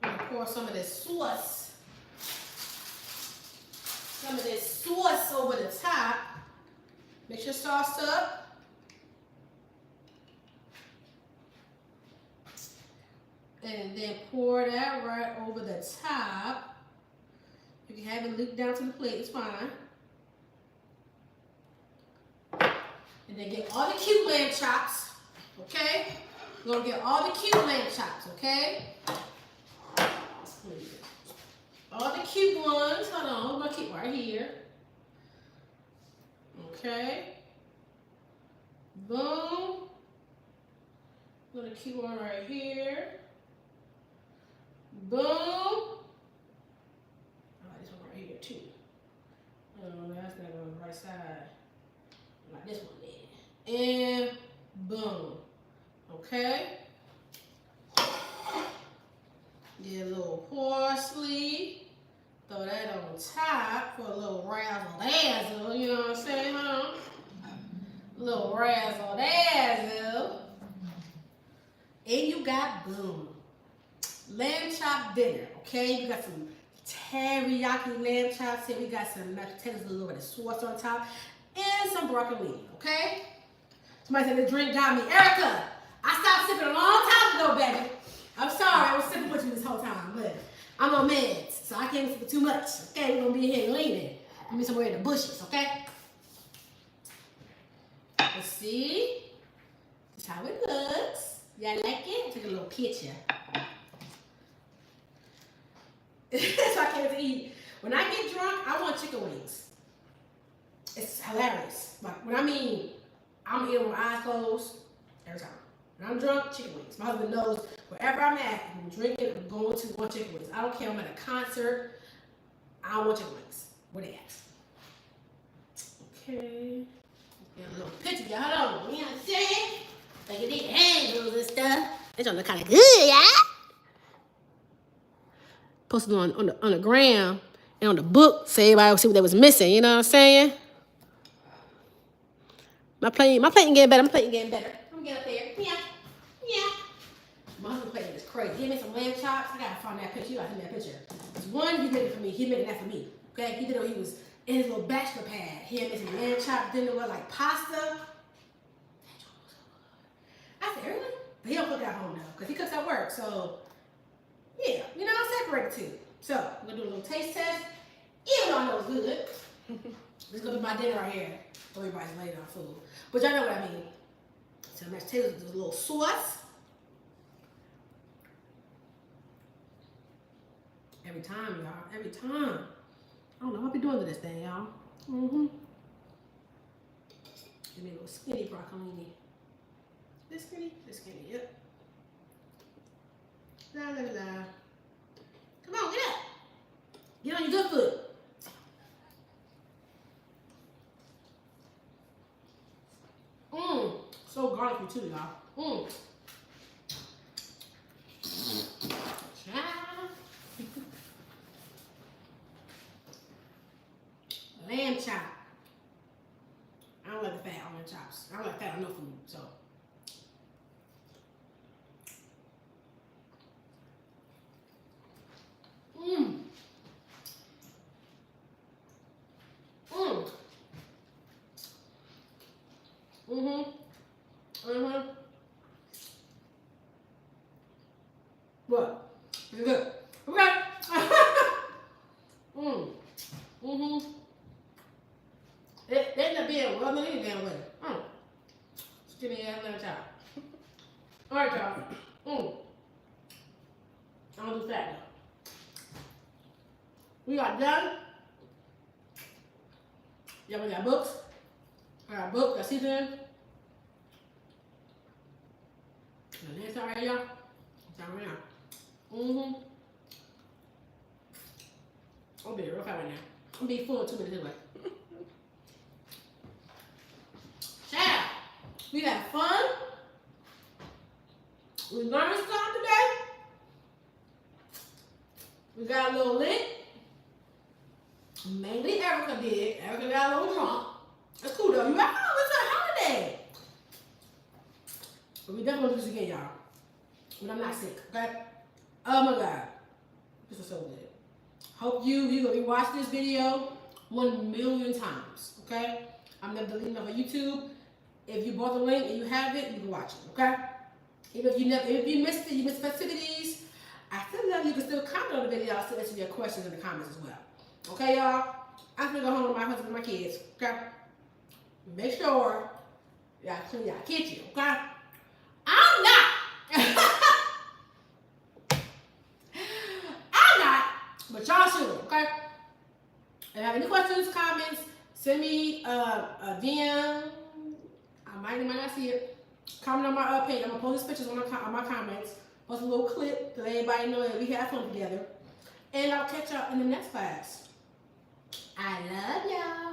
I'm gonna pour some of this sauce. Over the top. Mix your sauce up. And then pour that right over the top. You can have it leak down to the plate, it's fine. And then get all the cute lamb chops, okay? You're gonna get all the cute lamb chops, okay? All the cute ones, hold on, I'm gonna keep right here. Okay. Boom. Gonna keep one right here. Boom. I like this one right here too. That's gonna go on the right side. Like this one then. And boom. Okay. Get a little parsley. Throw that on top for a little razzle dazzle. You know what I'm saying, huh? A little razzle dazzle. And you got boom. Lamb chop dinner, okay? We got some teriyaki lamb chops here. We got some mashed potatoes with a little bit of sauce on top. And some broccolini, okay? Somebody said the drink got me. Erica, I stopped sipping a long time ago, baby. I'm sorry, I was sipping with you this whole time, but I'm on meds, so I can't sip too much. Okay, we're gonna be here leaning. We'll be somewhere in the bushes, okay? Let's see. This is how it looks. Y'all like it? Take a little picture. So I can't eat. When I get drunk, I want chicken wings. It's hilarious. But when I mean, I'm eating with my eyes closed every time. When I'm drunk, chicken wings. My husband knows wherever I'm at, I'm drinking, I'm going to want chicken wings. I don't care if I'm at a concert, I want chicken wings. Where they at? Okay. Get a little picture, y'all. Hold on. You know what I'm saying? Like it did handles and stuff. It's gonna look kind of good, yeah? Posted on the gram and on the book so everybody would see what they was missing, you know what I'm saying? My plating getting better. I'm getting better. I'm getting up there. Yeah. Yeah. My husband's plating is crazy. He made some lamb chops. I gotta find that picture. You gotta send me that picture. There's one he made it for me. He made that for me. Okay? He did it when he was in his little bachelor pad. He had made some lamb chop dinner with like pasta. I said, really? But he don't cook at home now, because he cooks at work. So yeah, you know, I'm separated too. So, we're gonna do a little taste test. Even though I know it's good. This is gonna be my dinner right here. Everybody's laying on food. But y'all know what I mean. So, mashed potatoes with a little sauce. Every time, y'all. Every time. I don't know what I'll be doing to this thing, y'all. Give me a little skinny broccolini. This skinny? This skinny, yep. La la la. Come on, get up. Get on your good foot. So garlicky too, y'all. Lamb chop. I don't like the fat on lamb chops. I don't like fat on no food, so. What? It's good. Okay. It ended up being well, they damn way. Skinny ass lamb chop. All right, y'all. I'm gonna do fat now. We got done. Yeah, we got books. I got books. Got seasoning. And it's all right, y'all. It's all right now. I'll be real fat right now. I'll be full in 2 minutes anyway. Ciao. We had fun. We learned something today. We got a little lit. Mainly Erica did. Erica got a little drunk. That's cool though. You got it's a holiday. But we definitely do this again, y'all. When I'm not sick, okay? Oh my God. This was so good. Hope you're gonna be watching this video 1,000,000 times, okay? I'm never deleting it off of YouTube. If you bought the link and you have it, you can watch it, okay? Even if you missed it, you missed festivities, I still love you. You can still comment on the video. I'll still answer your questions in the comments as well. Okay, y'all? I'm gonna go home with my husband and my kids, okay? Make sure y'all clean y'all kitchen, okay? I'm not. But y'all should, okay? If you have any questions, comments, send me a DM. might not see it. Comment on my page. I'm gonna post these pictures on my comments. Post a little clip to let everybody know that we have fun together. And I'll catch y'all in the next class. I love y'all.